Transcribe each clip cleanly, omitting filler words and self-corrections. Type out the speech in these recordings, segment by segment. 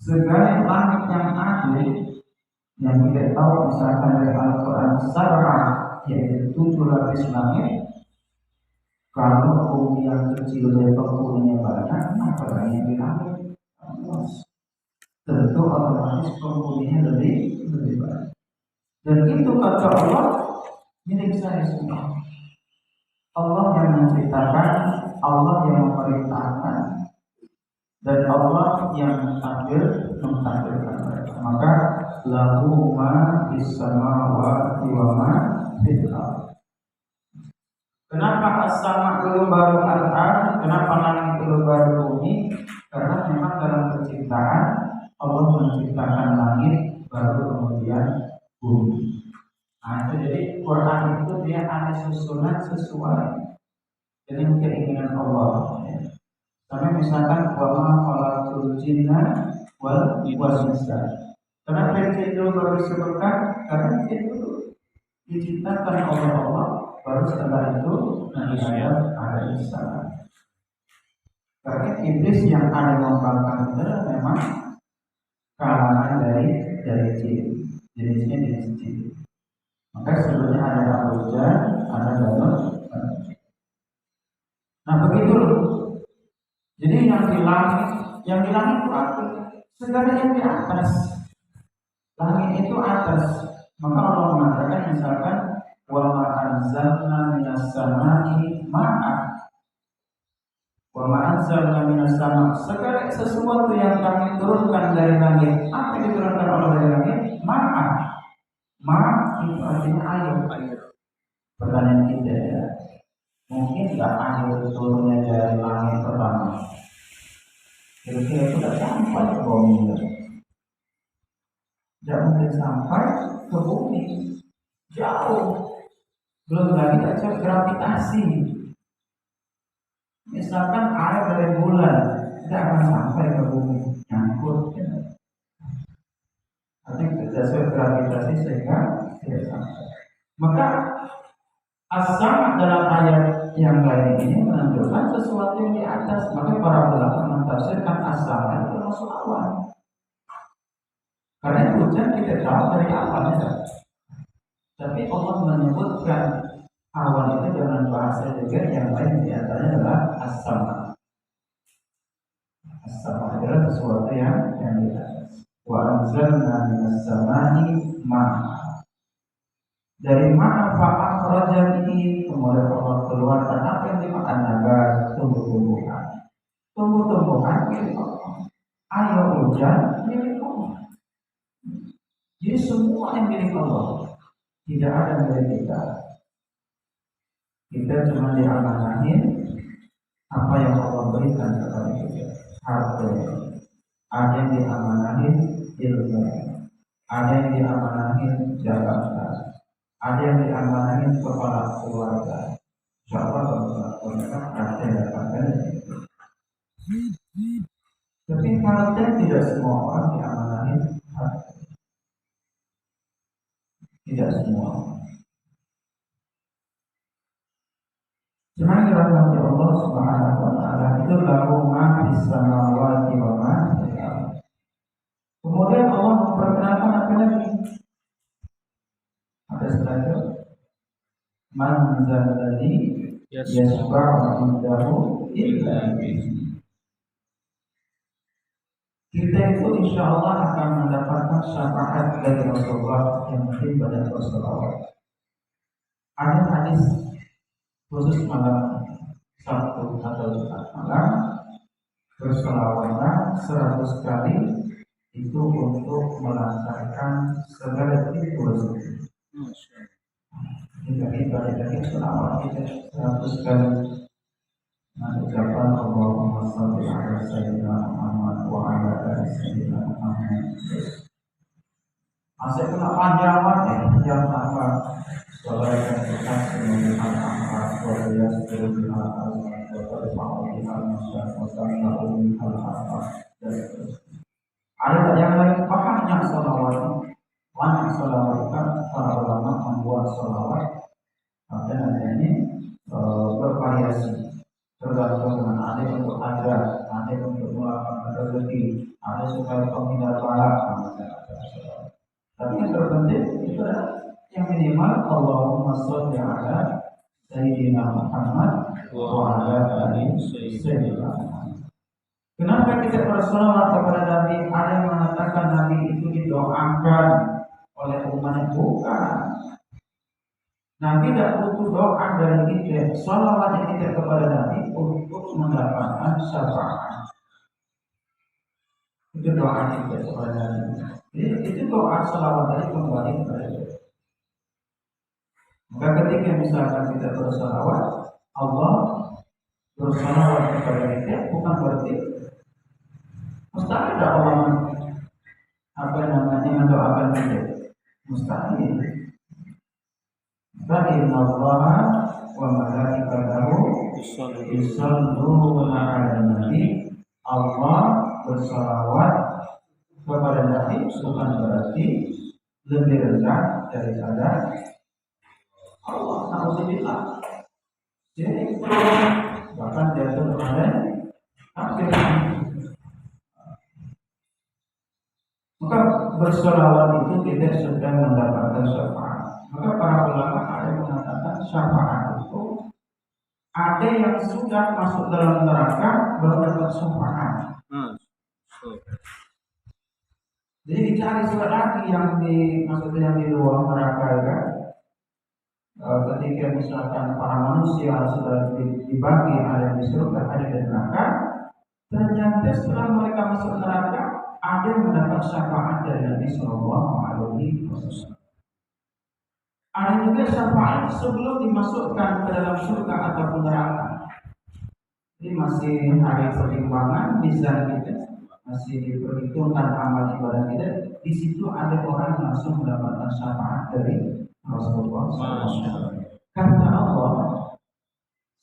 segala langit yang ada yang kita tahu misalkan dari Al-Quran Sab'ah, yaitu 7 lapis langit. Kalau bumi yang kecil dari penghuninya banyak, apalagi yang di langit tentu otomatis penghuninya lebih banyak. Dan itu kata Allah milik saya semua. Allah yang menciptakan, Allah yang memerintahkan, dan Allah yang mentakdirkan mereka. Maka lahu ma fis samawati wa ma fil ardh. Kenapa as-sama dulu baru al-ard? Kenapa langit dulu baru bumi? Karena memang dalam penciptaan Allah menciptakan langit baru kemudian bumi. Nah, itu jadi Quran itu dia ada susunan sesuai dengan keinginan Allah. Sampai misalkan wa ma khalaqtul jinna wal insa. Kenapa itu baru disebutkan? Karena itu diciptakan oleh Allah. Baru setelah itu Nabi Adam alaihissalam. Karena iblis yang ada membangkang itu memang kalangan dari jin, jenisnya jenis jin. Maka sebenarnya ada Abujan, ada Danut. Nah begitu. Jadi yang di langit itu apa? Segala yang di atas. Langit itu atas. Maka Allah mengatakan misalkan wa ma anzalna minas samai ma'a. Wa ma anzalna minas sama'. Segala sesuatu yang kami turunkan dari langit. Apa yang diturunkan Allah dari langit? Ma'a. Ma itu artinya air. Pertanyaan kita ya. Mungkin tidak air turunnya dari langit pertama. Kira-kira itu tidak sampai ke bumi. Tidak mungkin sampai ke bumi. Jauh. Belum lagi ada gravitasi. Misalkan air dari bulan tidak akan sampai ke bumi, nyangkut. Artinya sesuai gravitasi sehingga tidak sampai. Maka as-sama dalam ayat yang lain ini menunjukkan sesuatu yang di atas. Maka para ulama mentafsirkan as-sama itu termasuk awan. Karena hujan tidak tahu dari awannya. Tapi Allah menyebutkan awan itu dengan bahasa juga yang lain, di antaranya adalah as-sama. As-sama adalah sesuatu yang di atas. Wa anzalna minas samai ma'a. Dari ma'a fa'akhrajani, kemudian Allah keluarkan apa yang dimakan nabat, tumbuh-tumbuhan. Tumbuh-tumbuhan milik Allah. Air hujan milik Allah. Jadi semua yang milik Allah. Tidak ada dari kita. Kita cuma diamanahin apa yang Allah berikan kepada kita. Harta. Ada yang diamanahin ilmu. Ada yang diamanahin jabatan. Ada yang diamanahin kepala keluarga. Insyaallah mereka ada yang dapatkan itu. Tapi harta tidak semua orang diamanahin harta. Tidak semua. Cuma dirahmati Allah Subhanahu wa taala itu lahu ma fis samawati wa ma fil ardh. Kemudian Allah memperkenalkan apa lagi? Ada setelah itu man dzalladzi yashfa'u indahu illa bi'idznihi. Kita itu insya Allah akan mendapatkan syafaat dari Rasulullah yang mungkin pada Rasulullah. Ada hadis khusus malam Sabtu atau Jumat malam berselawatlah 100 kali itu untuk melancarkan segala pintu rezeki. Jika kita selawat kita 100 kali mengucapkan Allahumma shalli ala sayyidina Muhammad wa ala ali sayyidina Muhammad. Asal kena panjang yang tanpa selawat kita semuanya al-ahmad wa ya seluruh al-ahmad wa tarfa'u al-masyad wa tarfa'u al-ahmad dan seterusnya. Ada yang lain banyak selawat. Banyak selawat kan para ulama membuat selawat. Dan ini bervariasi. Tergantung dengan ada untuk ajar, ada untuk melakukan rezeki, ada supaya kau tidak talak, tapi yang terpenting itu adalah yang minimal Allahumma sholli ala Sayyidina Muhammad wa ala ali Sayyidina Muhammad. Kenapa kita bersolawat kepada Nabi? Ada yang mengatakan Nabi itu didoakan oleh umat, bukan. Nabi tidak butuh doa dari kita. Sholawat kita kepada Nabi untuk mendapatkan syafaat. Itu doa kita kepada Nabi. Jadi itu doa sholawat tadi kembali kepada kita. Maka ketika misalkan kita bersolawat, Allah bersolawat kepada kita, bukan berarti mustahil ada Allah mendoakan kita. Mustahil. Inna Allaha wa malaikatahu yusholluna 'alan nabi. Allah bersalawat kepada Nabi bukan berarti lebih rendah daripada Allah. Alhamdulillah. Jadi bahkan dia itu akhir. Maka bersalawat itu kita sudah mendapatkan syafaat. Maka para ulama ada yang mengatakan syafaat itu ada yang sudah masuk dalam neraka baru dapat syafaat. Jadi dicari surat lagi yang maksudnya yang di luar neraka kan. Ketika misalkan para manusia sudah dibagi, ada yang di surga, ada di neraka, ternyata setelah mereka masuk neraka ada yang mendapat syafaat dari Nabi Sallallahu Alaihi Wasallam. Ada juga syafaat sebelum dimasukkan ke dalam surga ataupun neraka. Jadi masih hari pertimbangan bisa kita, masih diperhitungkan amal ibadah kita. Di situ ada orang yang langsung mendapatkan syafaat dari Rasulullah SAW. Kata Allah,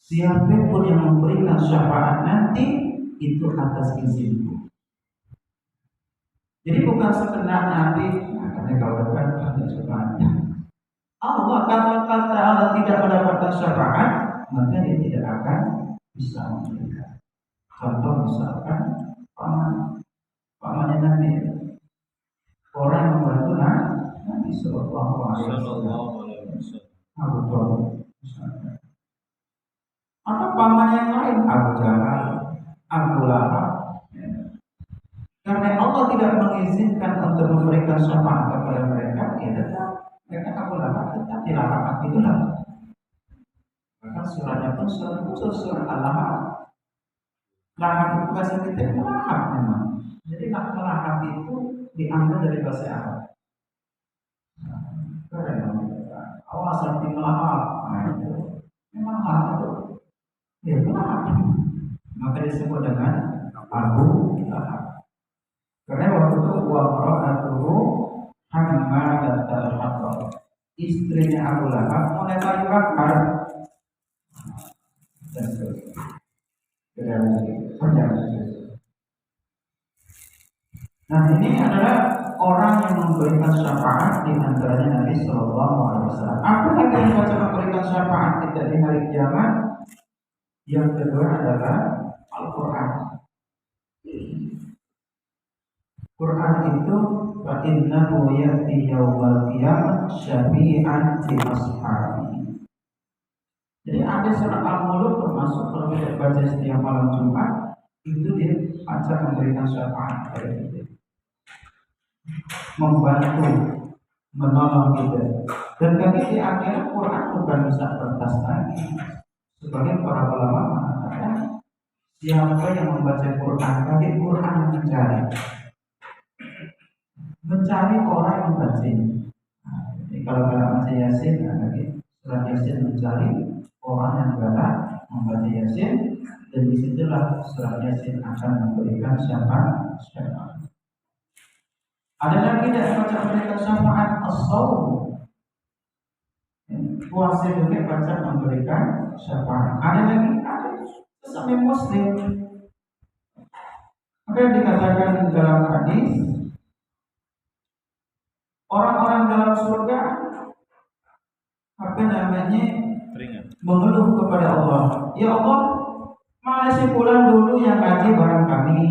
siapapun yang memberikan syafaat nanti itu atas izinku. Jadi bukan sekedar Nabi, karena kau dekat pada syafaat. Allah kalau kata Allah tidak mendapatkan syafaat, maka dia tidak akan bisa memberikan. Contoh misalkan pamannya Nabi, orang yang membantu Nabi Sallallahu Alaihi Wasallam, Abu Thalib misalkan, atau paman yang lain, Abu Jahal, Abu Lahab. Karena Allah tidak mengizinkan untuk memberikan syafaat kepada mereka, ya tetap mereka Abu Lahab tetap dilarang api itu lah. Maka suratnya pun surat khusus, surat Al-Lahab. Lahab itu bahasa kita melahap memang. Jadi melahap itu diambil dari bahasa Arab. Awas sampai melahap. Nah itu memang lahap itu. Ya melahap. Maka disebut dengan Abu Lahab. Karena waktu itu waqra'atuhu hammalatal hatab. Istrinya Abu Lahab mulai kayu bakar. Dan nah ini adalah orang yang memberikan syafaat di antaranya Nabi Sallallahu Alaihi Wasallam. Apa lagi yang bisa memberikan syafaat kita di hari kiamat? Yang kedua adalah Al-Quran. Quran itu fa innahu ya'ti yaumal qiyamah syafi'an li ashabi. Jadi ada surat Al-Mulk termasuk kalau kita baca setiap malam Jumat itu dia baca memberikan syafaat kepada kita, membantu, menolong kita. Dan kami di akhirat Quran bukan bisa kertas lagi. Sebagai para ulama mengatakan siapa yang membaca Quran, kami Quran mencari orang yang membaca. Nah, jadi kalau baca Yasin, lagi surat Yasin mencari orang yang galak membaca Yasin, dan disitulah surat Yasin akan memberikan syafaat. Ada lagi yang baca memberikan syafaat as-shaum. Puasa juga baca memberikan syafaat. Ada lagi sesama Muslim. Maka dikatakan dalam hadis, orang-orang dalam surga mengeluh kepada Allah, ya Allah, Malah si pulang dulu yang ngaji barang kami,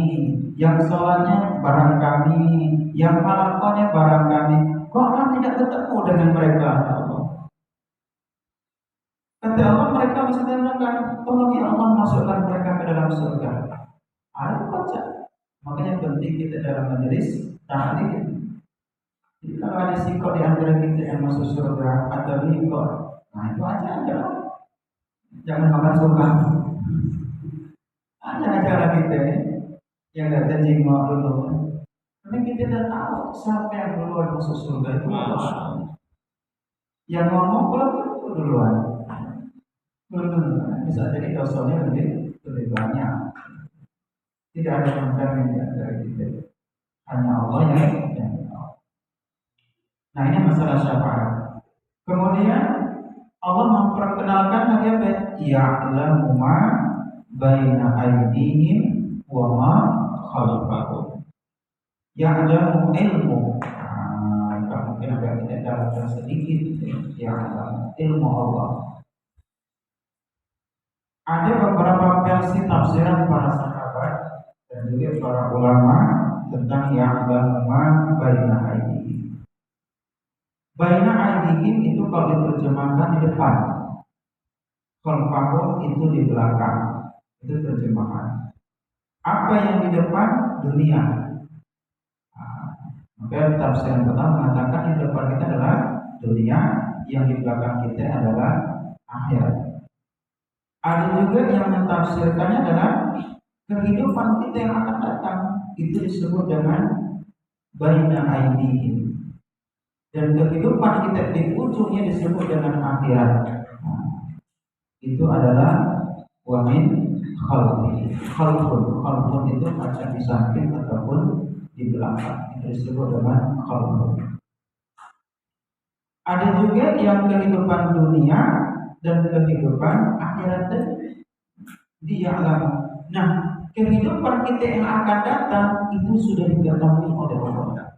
yang sholatnya barang kami, yang halakonya barang kami. Kok kami tidak ketemu dengan mereka? Ya Allah. Kata Allah mereka bisa tanyakan, tolong ya Allah masukkan mereka ke dalam surga. Ayo baca. Makanya penting kita dalam majelis taklim. Jadi kalau ada sikot di antara kita yang masuk surga atau ikut, nah itu aja. Jangan makan surga. Ada acara kita yang datang jingok dulu. Karena kita tidak tahu siapa yang duluan masuk surga itu Allah. Yang ngomong belum tentu duluan. Bisa jadi dosanya lebih banyak. Tidak ada yang di antara kita. Hanya Allah yang tahu. Nah ini masalah syafaat. Kemudian Allah memperkenalkan lagi apa? Ya'lamu ma baina aydihim wa ma khalfahum. Ya'lamu ilmu. Mungkin agak tidak dalam sedikit. Ya'lamu ilmu Allah. Ada beberapa versi tafsiran para sahabat dan juga para ulama tentang ya'lamu ma baina aydihim. Baina aydihim itu kalau diterjemahkan di depan, khalfahum itu di belakang. Itu terjemahan. Apa yang di depan? Dunia. Maka tafsir yang pertama mengatakan yang di depan kita adalah dunia, yang di belakang kita adalah akhirat. Ada juga yang mentafsirkannya adalah kehidupan kita yang akan datang. Itu disebut dengan baina aydihim. Dan kehidupan kita di ujungnya disebut dengan akhirat. Itu adalah wamin khalfi. Khalfun itu macam di samping ataupun di belakang. Itu disebut dengan khalfun. Ada juga yang kehidupan dunia dan kehidupan akhirat dia alam. Nah, kehidupan kita yang akan datang itu sudah diketahui oleh Allah.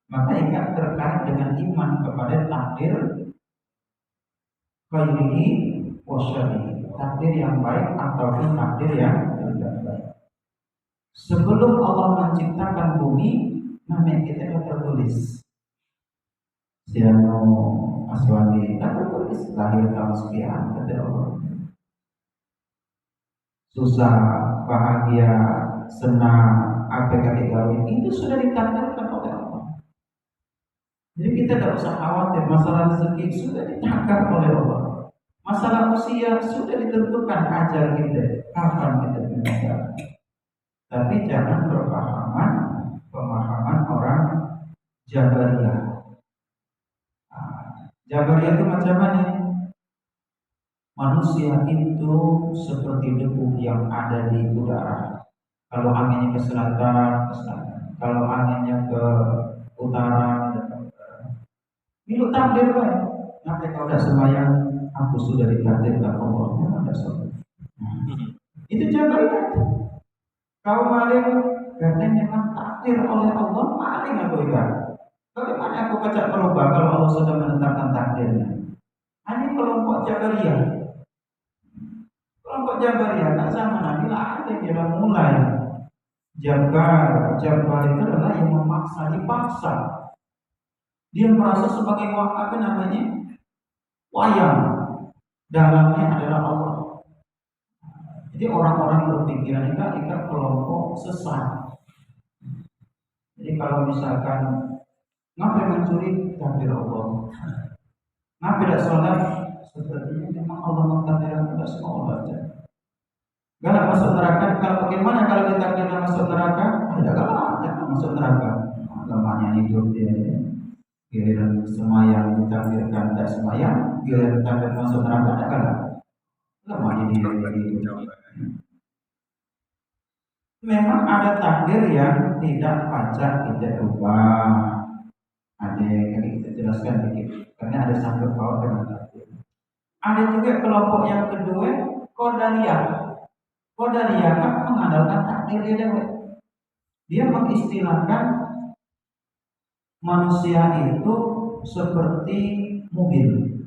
Maka ikat terkait dengan iman kepada takdir khairihi wa syarrihi, takdir yang baik ataupun takdir yang tidak baik. Sebelum Allah menciptakan bumi, namanya kita sudah tertulis. Siano Aswandi sudah tertulis lahir tahun sekian, kata Allah. Susah, bahagia, senang, apa kali kawin itu sudah ditakdirkan oleh Allah. Jadi kita tidak usah khawatir, masalah rezeki sudah ditakar oleh Allah. Masalah usia sudah ditentukan ajar kita, kapan kita meninggal. Tapi jangan pemahaman orang Jabariyah. Jabariyah itu macam mana? Manusia itu seperti debu yang ada di udara. Kalau anginnya ke selatan, ke selatan. Kalau anginnya ke utara, itu takdir baik. Nanti kalau tidak sembahyang, aku sudah ditakdirkan Allah. Ada soal. Itu Jabariyah. Kau maling, karena memang takdir oleh Allah, maling aku ikan. Bagaimana aku baca berubah kalau Allah sudah menetapkan takdirnya? Ini kelompok Jabariyah. Kelompok Jabariyah tak sama Nabi lah, ada yang mulai. Jabar itu adalah yang memaksa, dipaksa. Dia merasa sebagai apa namanya? Wayang. Dalamnya adalah Allah. Jadi orang-orang berpikiran ikat kelompok sesat. Jadi kalau misalkan ngapain mencuri, takdir Allah. Ngapain tidak sholat, sepertinya memang Allah mentakdirkan kita semua saja. Galak masuk neraka, kalau bagaimana kalau ditakdirkan masuk neraka? Ada galak, jangan masuk neraka. Agamanya hidup dia. Giliran semayang ditakdirkan tidak semayang, giliran ditakdirkan masuk neraka ada galak. Agamanya dia hidup. Memang ada takdir yang tidak pacak kita ubah. Ada yang kita jelaskan dikit, karena ada sangkut paut dengan takdir. Ada juga kelompok yang kedua, Qadariyah. Qadariyah kan mengandalkan takdir dia. Dia mengistilahkan manusia itu seperti mobil.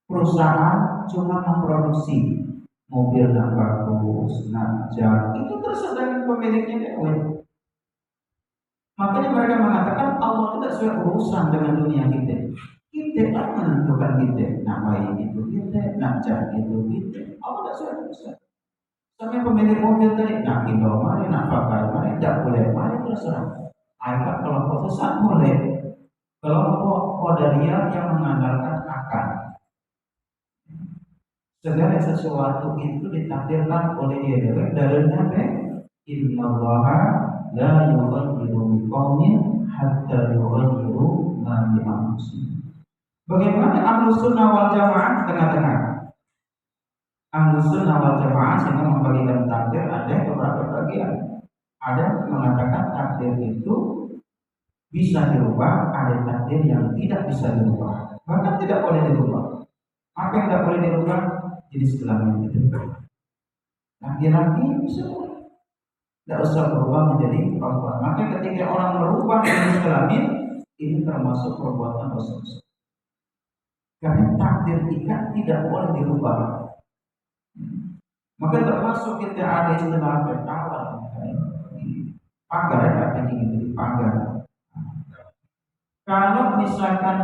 Perusahaan cuma memproduksi, mobil nak bagus, nak jam, itu terserah dengan pemiliknya dewe. Makanya mereka mengatakan Allah tidak sesuai urusan dengan dunia kita. Kita yang menentukan kita, nak baik itu kita, nak jam itu kita. Allah tidak sesuai urusan. Sampai pemilik mobil tadi, nak kilo mari, nak pakai mari, tidak boleh mari terserah. Ayat kelompok sesat boleh. Kelompok Qadariyah yang mengandalkan akal. Segala sesuatu itu ditakdirkan oleh dia dari Nabi. Innallaha la yughayyiru biqaumin hatta yughayyiru ma bi anfusihim. Bagaimana Ahlus Sunnah wal Jamaah tengah-tengah? Ahlus Sunnah wal Jamaah sehingga membagikan takdir ada beberapa bagian. Ada mengatakan takdir itu bisa dirubah, ada takdir yang tidak bisa dirubah, bahkan tidak boleh dirubah. Apa yang tidak boleh dirubah? Jenis kelamin itu. Laki-laki bisa, tidak usah berubah menjadi perempuan. Maka ketika orang merubah jenis kelamin, ini termasuk perbuatan dosa. Karena takdir ikat tidak boleh dirubah. Maka termasuk kita ada istilah berkawan, pagar apa ini jadi pagar. Kalau misalkan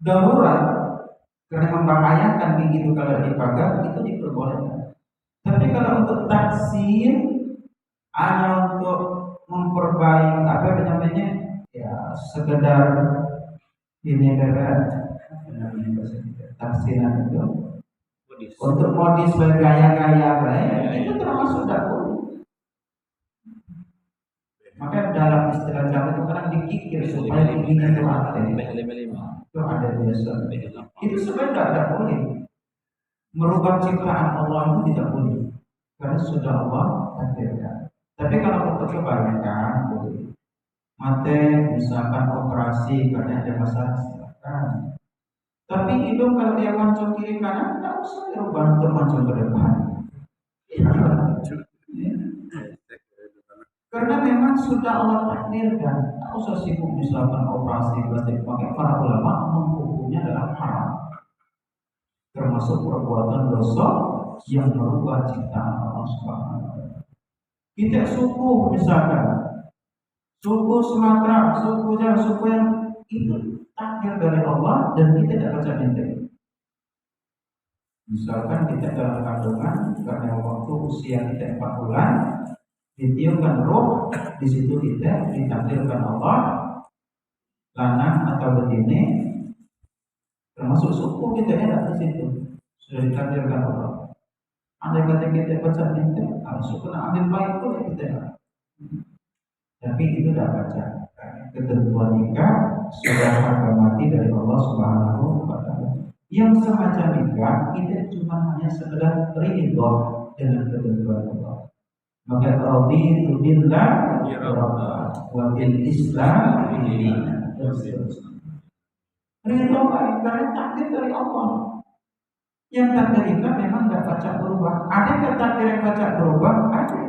darurat karena membahayakan begitu kalau dipagar itu diperbolehkan. Tapi kalau untuk taksir hanya untuk memperbaiki apa namanya ya sekedar ini berat taksiran itu untuk modis bergaya-gaya baik itu termasuk dakwah. Maka dalam istilah Jawa itu kadang dikikir supaya tingginya terlatih. Itu ada biasa. Itu sebenarnya tidak boleh. Merubah ciptaan Allah itu tidak boleh. Karena sudah Allah takdirkan. Tapi kalau untuk kebaikan boleh. Mate misalkan operasi karena ada masalah silakan. Tapi hidung kalau dia mancung kiri kanan tidak usah dirubah untuk mancung ke depan. Karena memang sudah Allah takdirkan. Tak usah sibuk misalkan operasi plastik. Makanya para ulama menghukumnya adalah haram. Termasuk perbuatan dosa yang merubah ciptaan Allah Subhanahu wa taala. Kita suku misalkan suku Sumatera, suku Jawa, suku yang itu takdir dari Allah dan kita tidak baca benteng. Misalkan kita dalam kandungan karena waktu usia kita 4 bulan, ditiupkan roh, di situ kita ditakdirkan Allah lanang atau betina, termasuk suku kita ada di situ sudah ditakdirkan Allah. Andai kata kita baca benteng, suku nak ambil baik pun kita. Tapi itu tidak baca. Ketentuan nikah sudah harga mati dari Allah Subhanahu wa taala. Yang semacam nikah kita cuma hanya sekedar ridho dengan ketentuan Allah. Maka raditu billah rabban wa bil Islam dinan. Ridho karena takdir dari Allah. Yang takdir nikah memang tidak baca berubah. Ada takdir yang baca berubah? Ada.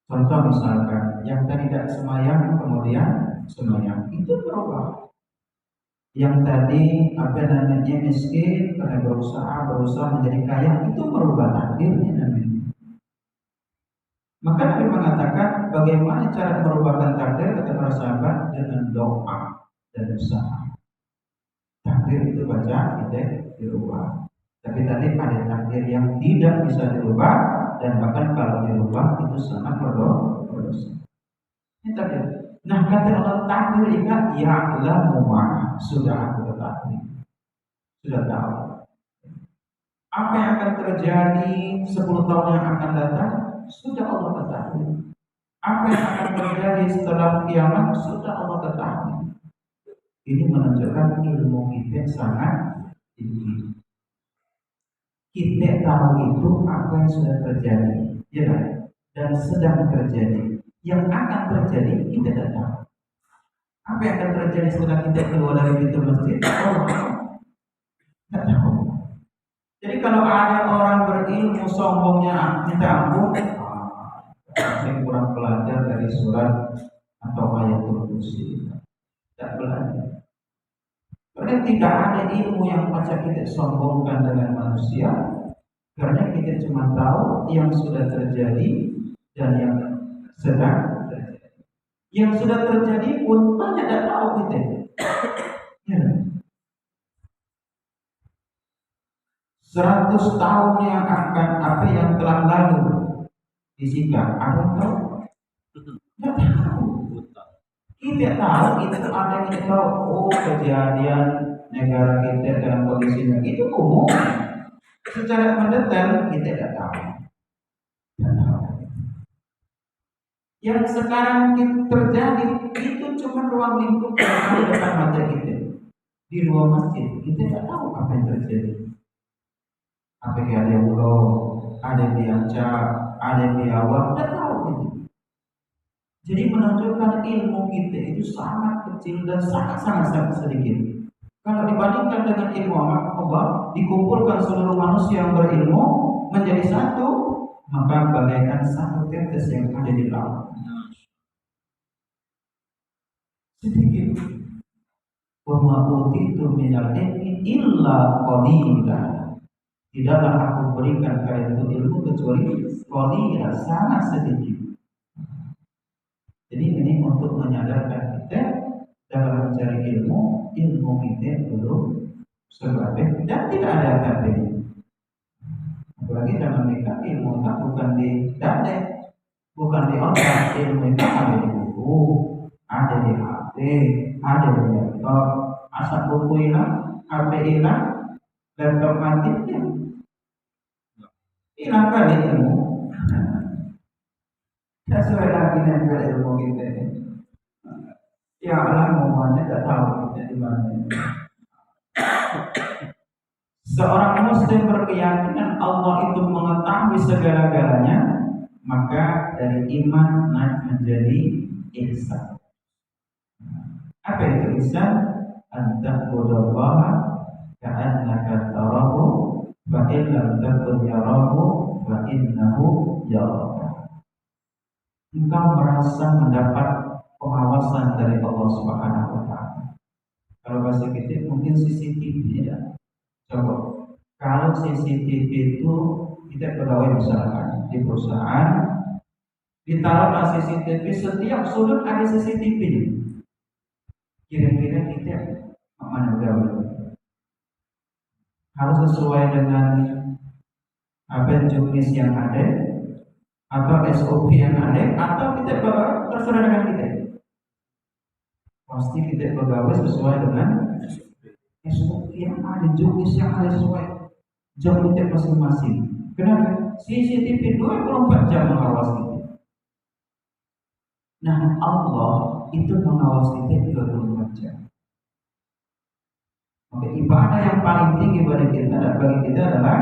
Contoh misalkan yang tadi tidak semayang kemudian semayang itu berubah. Yang tadi apa namanya miskin karena berusaha menjadi kaya itu berubah takdirnya namanya. Maka Nabi mengatakan bagaimana cara merubahkan takdir kata para sahabat dengan doa dan usaha. Takdir itu baca kita dirubah. Tapi tadi ada takdir yang tidak bisa dirubah dan bahkan kalau dirubah itu sangat berdosa. Ini takdir. Nah kata Allah takdir ingat ya'lamu ma sudah aku ketahui. Sudah tahu. Apa yang akan terjadi 10 tahun yang akan datang sudah Allah ketahui. Apa yang akan terjadi setelah kiamat sudah Allah ketahui. Ini menunjukkan ilmu kita sangat tinggi. Kita tahu itu apa yang sudah terjadi, ya kan? Dan sedang terjadi. Yang akan terjadi kita tidak tahu. Apa yang akan terjadi setelah kita keluar dari pintu masjid? Tidak tahu. Jadi kalau ada orang berilmu sombongnya minta ampun, saya kurang belajar dari surat atau ayatul kursi. Tidak belajar. Karena tidak ada ilmu yang bisa kita sombongkan dengan manusia Karena kita cuma tahu yang sudah terjadi dan yang sedang terjadi. Yang sudah terjadi pun banyak tidak tahu kita. Ya. 100 tahun yang akan apa yang telah lalu disingkat, ada yang tahu? Tidak tahu. Kita tahu, kita ada yang kita tahu. Oh, kejadian negara kita dalam kondisi itu umum. Secara mendetail kita tidak tahu. Tidak tahu. Yang sekarang terjadi itu cuma ruang lingkup yang di depan mata kita. Di ruang masjid kita tidak tahu apa yang terjadi. Apakah ada yang ulo, ada yang diancam, ada yang diawak, tidak tahu gitu. Jadi menunjukkan ilmu kita itu sangat kecil dan sangat sedikit. Kalau dibandingkan dengan ilmu Allah, dikumpulkan seluruh manusia yang berilmu menjadi satu, maka bagaikan satu tetes yang ada di laut. Sedikit. Wa ma utitu minal ilmi illa qalila. Tidaklah aku berikan kalian itu ilmu kecuali qalila, sangat sedikit. Jadi ini untuk menyadarkan kita dalam mencari ilmu kita belum sebagai dan tidak ada apa-apa. Apalagi dalam nikah ilmu itu bukan di dada, bukan di otak, ilmu itu ada di buku, ada di HP, ada di laptop. Asal buku hilang, HP hilang, laptop mati, hilang kali ilmu. Sesuai lagi dengan ilmu kita. Ya Allah, momennya tak tahu kita di mana. Seorang muslim berkeyakinan Allah itu mengetahui segala-galanya, maka dari iman naik menjadi ihsan. Apa itu ihsan? Anta budallaha ka'annaka tarahu fa in lam takun yarahu fa innahu yaraka. Engkau merasa mendapat pengawasan dari Allah Subhanahu wa taala. Kalau bahasa kita mungkin CCTV ya. Coba, kalau CCTV itu kita pegawai misalkan di perusahaan, ditaruhlah CCTV, setiap sudut ada CCTV. Kira-kira kita mana pegawai? Harus sesuai dengan apa jenis yang ada, atau SOP yang ada, atau kita pegawai terserah dengan kita. Pasti kita pegawai sesuai dengan SOP yang ada, jenis yang ada sesuai jam kita masing-masing. Kenapa? CCTV 24 jam mengawasi kita. Nah, Allah itu mengawasi kita 24 jam. Maka ibadah yang paling tinggi bagi kita adalah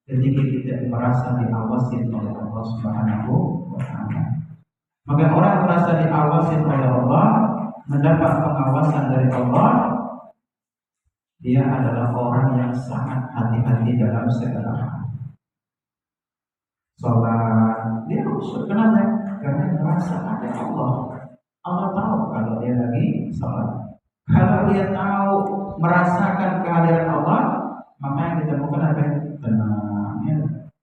ketika kita merasa diawasi oleh Allah Subhanahu wa taala. Maka orang merasa diawasi oleh Allah, mendapat pengawasan dari Allah, dia adalah orang yang sangat hati-hati dalam segala hal. Sholat, dia khusyuk. Kenapa? Karena merasa ada Allah. Allah tahu kalau dia lagi sholat. Kalau dia tahu merasakan kehadiran Allah, maka yang kita bukan apa? Tenang, ya,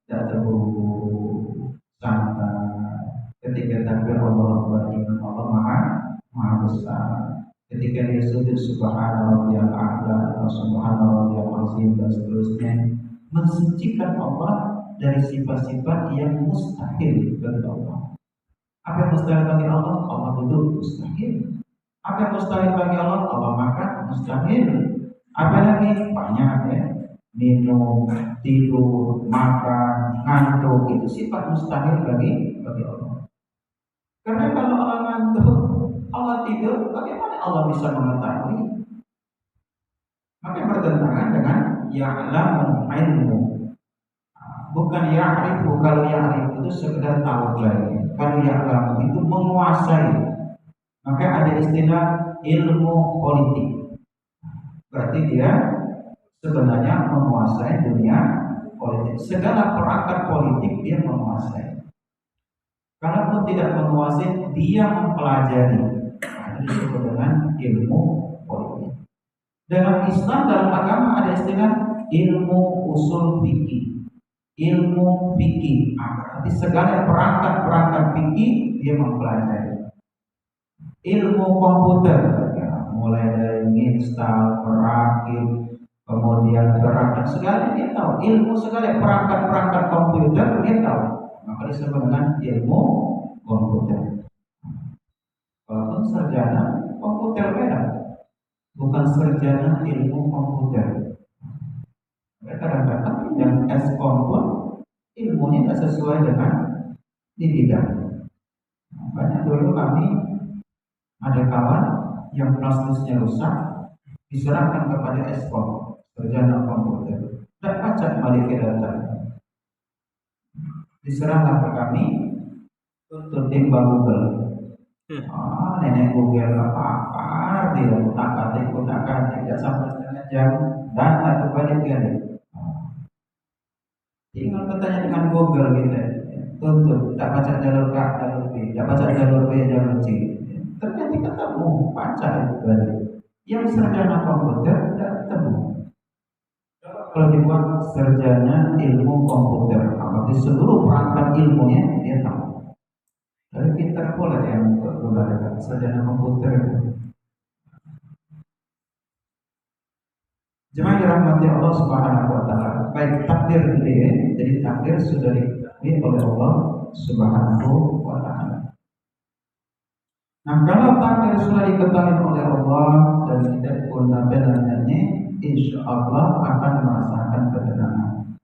tidak terburu-buru, santai. Ketika takbir Allah beriman Allah maha besar. Ketika dia sujud subhanallah yang a'la atau subhanallah yang azim dan seterusnya, mensucikan Allah dari sifat-sifat yang mustahil bagi Allah. Apa yang mustahil bagi Allah? Allah duduk, mustahil. Apa yang mustahil bagi Allah? Allah makan, mustahil. Apa lagi? Banyak ya. Minum, tidur, makan, ngantuk, itu sifat mustahil bagi Allah. Karena kalau Allah ngantuk, Allah tidur, bagaimana Allah bisa mengetahui? Maka bertentangan dengan ya'lamu ilmu. Bukan ya'rifu. Kalau ya'rifu itu sekedar tahu saja. Kalau ya'lamu itu menguasai. Maka ada istilah ilmu politik. Berarti dia sebenarnya menguasai dunia politik. Segala perangkat politik dia menguasai. Kalaupun tidak menguasai, dia mempelajari. Nah, itu disebut dengan ilmu politik. Dalam Islam, dalam agama ada istilah ilmu usul fikih. ilmu fikih. Berarti segala perangkat-perangkat fikih dia mempelajari. Ilmu komputer, ya, mulai dari install, merakit, kemudian berakit, segala dia tahu. Ilmu segala perangkat-perangkat komputer dia tahu. Maka disebut dengan ilmu komputer. Walaupun sarjana komputer beda, bukan sarjana ilmu komputer. Kadang-kadang yang Eskom pun ilmunya tidak sesuai dengan di bidang. Banyak dulu kami ada kawan yang plastisnya rusak, diserahkan kepada Eskom, sarjana komputer. Tidak pacak balik ke data. Diserahkan ke kami untuk timbang Google. Nenek Google apa dia utak-atik tidak sampai setengah jam data itu balik dia. Tinggal bertanya dengan Google gitu, tuntut, tidak baca jalur K, jalur B, tidak baca jalur B, jalur C. Ternyata ketemu, baca itu balik. Yang sarjana komputer tidak ketemu. Kalau dibuat sarjana ilmu komputer, berarti seluruh perangkat ilmunya dia tahu. Tapi pintar pula yang berguna sarjana komputer. Jemaah dirahmati Allah Subhanahu wa taala. Baik, takdir dia, jadi takdir sudah diketahui oleh Allah Subhanahu wa taala. Nah, kalau takdir sudah diketahui oleh Allah dan tidak guna benarnya, insya Allah akan merasakan ketenangan.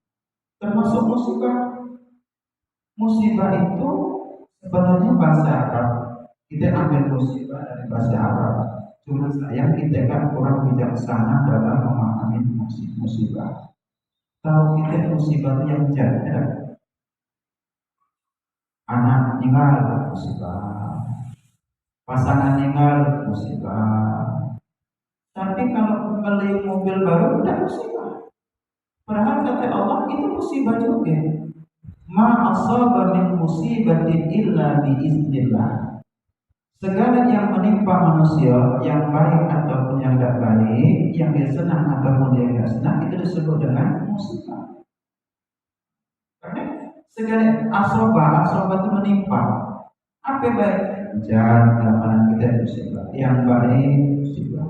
Termasuk musibah. Musibah itu sebenarnya bahasa Arab. Kita ambil musibah dari bahasa Arab. Cuma sayang kita kan kurang bijaksana dalam memahami musibah. Tahu kita musibah itu yang jahat. Anak meninggal musibah, pasangan meninggal musibah. Tapi kalau beli mobil baru tidak musibah. Padahal kata Allah itu musibah juga. Ma asaba min musibatin illa biiznillah. Segala yang menimpa manusia, yang baik ataupun yang tidak baik, yang dia senang ataupun yang tidak senang, itu disebut dengan musibah. Karena segala asabah itu menimpa. Apa baik? Jangan dalam kita musibah. Yang baik musibah.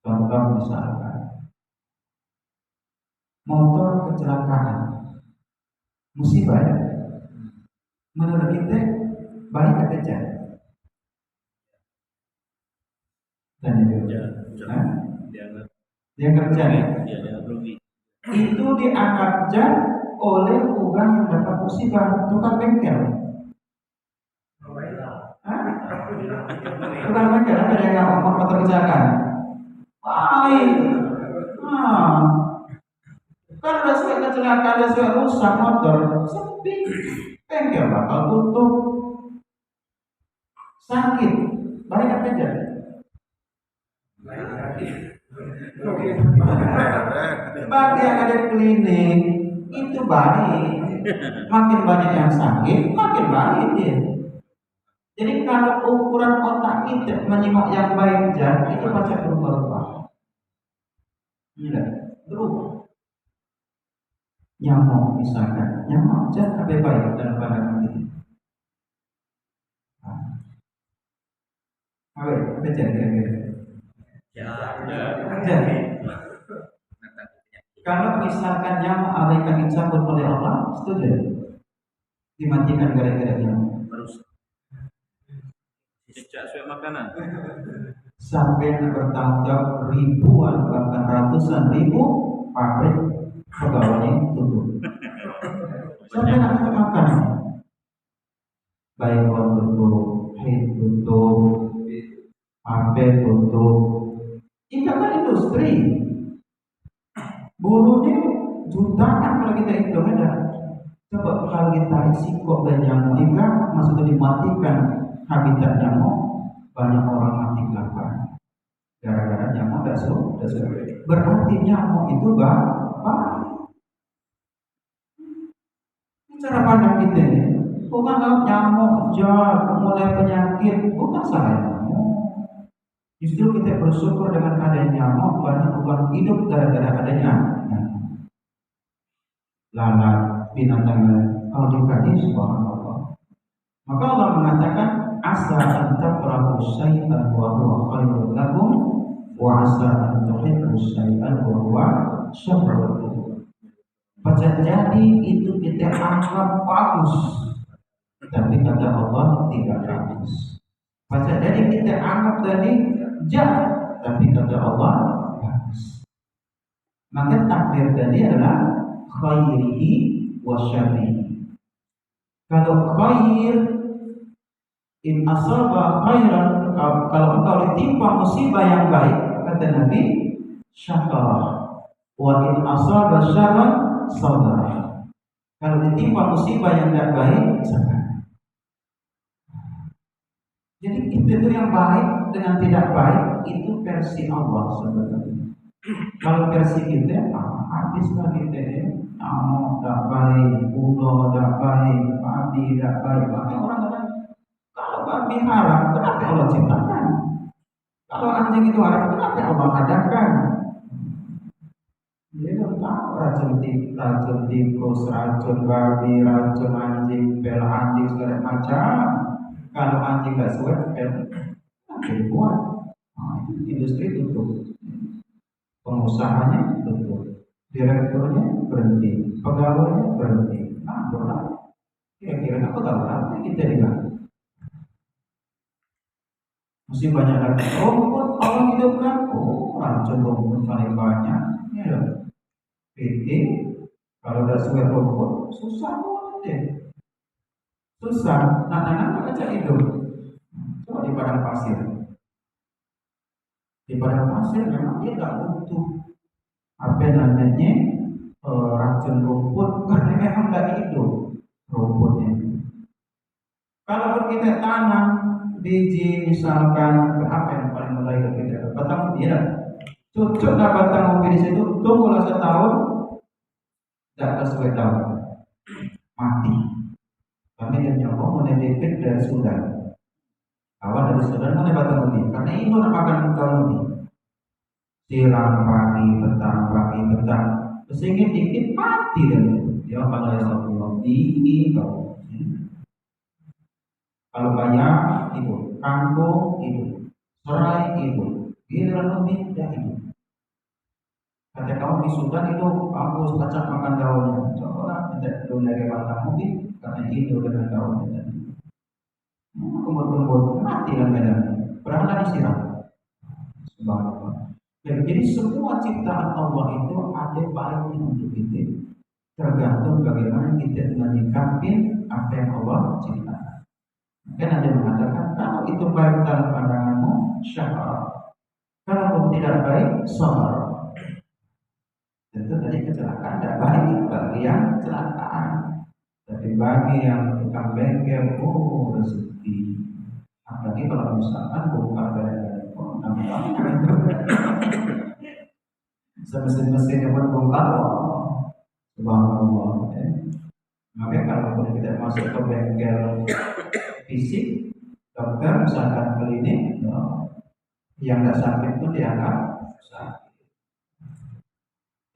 Contoh misalkan motor kecelakaan, musibah ya. Menurut kita baik atau jahat? Dan dia kerja ya? Itu dianggap jahat oleh orang yang dapat musibah, tukang bengkel. Tukang bengkel ada yang nggak mau motor kecelakaan? Baik. Karena saya kecelakaan, saya rusak motor, sepi, bengkel bakal tutup, sakit, baik apa aja? Bagi yang ada klinik itu baik, makin banyak yang sakit, makin baik dia. Jadi kalau ukuran otak kita menyimak yang baik jahat itu macam berubah-ubah. Iya, berubah. Nyamuk misalkan, nyamuk jahat apa baik dalam pandangan kita? Apa jahat kira-kira? Jahat. Kalau misalkan nyamuk abaikan dicabut oleh Allah, setuju? Dimatikan gara-gara nyamuk. Sejak suap makanan. Sampai bertanggung jawab ribuan bahkan ratusan ribu pabrik pegawainya tutup. Sampai nak makan. Baygon tutup, head tutup, HP tutup. Ini kan industri. Buruhnya jutaan kalau kita hitung ada. Coba kalau kita risiko dan nyamuk hingga maksudnya dimatikan habitat nyamuk, banyak orang mati kelaparan. Gara-gara nyamuk tidak suruh. Berarti nyamuk itu baik. Cara pandang kita ini bukan nyamuk jahat, mulai penyakit, bukan salah nyamuk. Justru kita bersyukur dengan adanya nyamuk, banyak orang hidup gara-gara adanya nyamuk. lalat, binatang lain. Kalau dikaji subhanallah. Maka Allah mengatakan asa an takrahu syai'an wa huwa khairun lakum wa asa an tuhibbu syai'an wa huwa syarrun lakum. Bisa jadi itu kita anggap bagus, tapi kata Allah tidak bagus. Bisa jadi kita anggap tadi jahat, tapi kata Allah bagus. Maka takdir tadi adalah khairihi wa syarrihi. Kalau khair, in asaba khairan, kalau engkau ditimpa musibah yang baik, kata Nabi, syakarah. Wa in asaba syarran, sabar. Kalau ditimpa musibah yang tidak baik, sabar. Jadi itu yang baik dengan tidak baik itu versi Allah sebenarnya. Kalau versi kita, habislah kita ya. Tak baik, ulo tak baik, babi tak baik. Maka orang-orang kalau babi haram, kenapa Allah ciptakan? Kalau anjing itu haram, kenapa Allah adakan? Dia kan tahu racun tikus, racun babi, racun anjing, pel anjing segala macam. Kalau anjing nggak suka, pel dibuat. Nah, itu industri tutup, pengusahanya tutup, direkturnya berhenti, pegawainya berhenti. Nah, berapa? Kira-kira pegawai kita juga masih banyak lagi. Rumput Allah hidupkan, racun rumput paling banyak. Ya, PT kalau udah sudah rumput susah banget deh. Susah, nanam aja hidup. Coba di padang pasir. Di padang pasir memang dia nggak butuh apa namanya racun rumput karena memang nggak hidup rumputnya. Kalau kita tanam biji misalkan apa yang paling mulai kita batang ubi ya, cocoklah batang ubi di situ, tunggulah setahun, tidak sesuai tahun mati. Kami dan nyoba mulai bibit dari Sudan, awal dari Sudan mulai batang ubi karena itu nak makan batang ubi. Siram pagi petang, sehingga dikit mati dan itu. Ya kalau ada satu tinggi kalau banyak itu, kangkung itu, serai itu, giliran ubi tidak itu. Kata kamu di Sudan itu bagus kacang makan daunnya. Coba kita belum lagi batang ubi karena itu dengan daunnya tadi. Kumpul-kumpul mati lah medan. Berapa disiram? Subhanallah. Jadi semua ciptaan Allah itu ada baiknya untuk kita. Tergantung bagaimana kita menyikapi apa yang Allah ciptakan. Kan ada yang mengatakan kalau itu baik dalam pandanganmu syakar, kalau tidak baik sabar. Tentu tadi kecelakaan tidak baik bagi yang kecelakaan, tapi bagi yang tukang bengkel, rezeki. Apalagi kalau misalkan bukan gara-gara mesin-mesin yang berbongkar, subhanallah. Maka kalau kita masuk ke bengkel fisik, dokter misalkan klinik, yang tidak sakit pun dianggap sakit.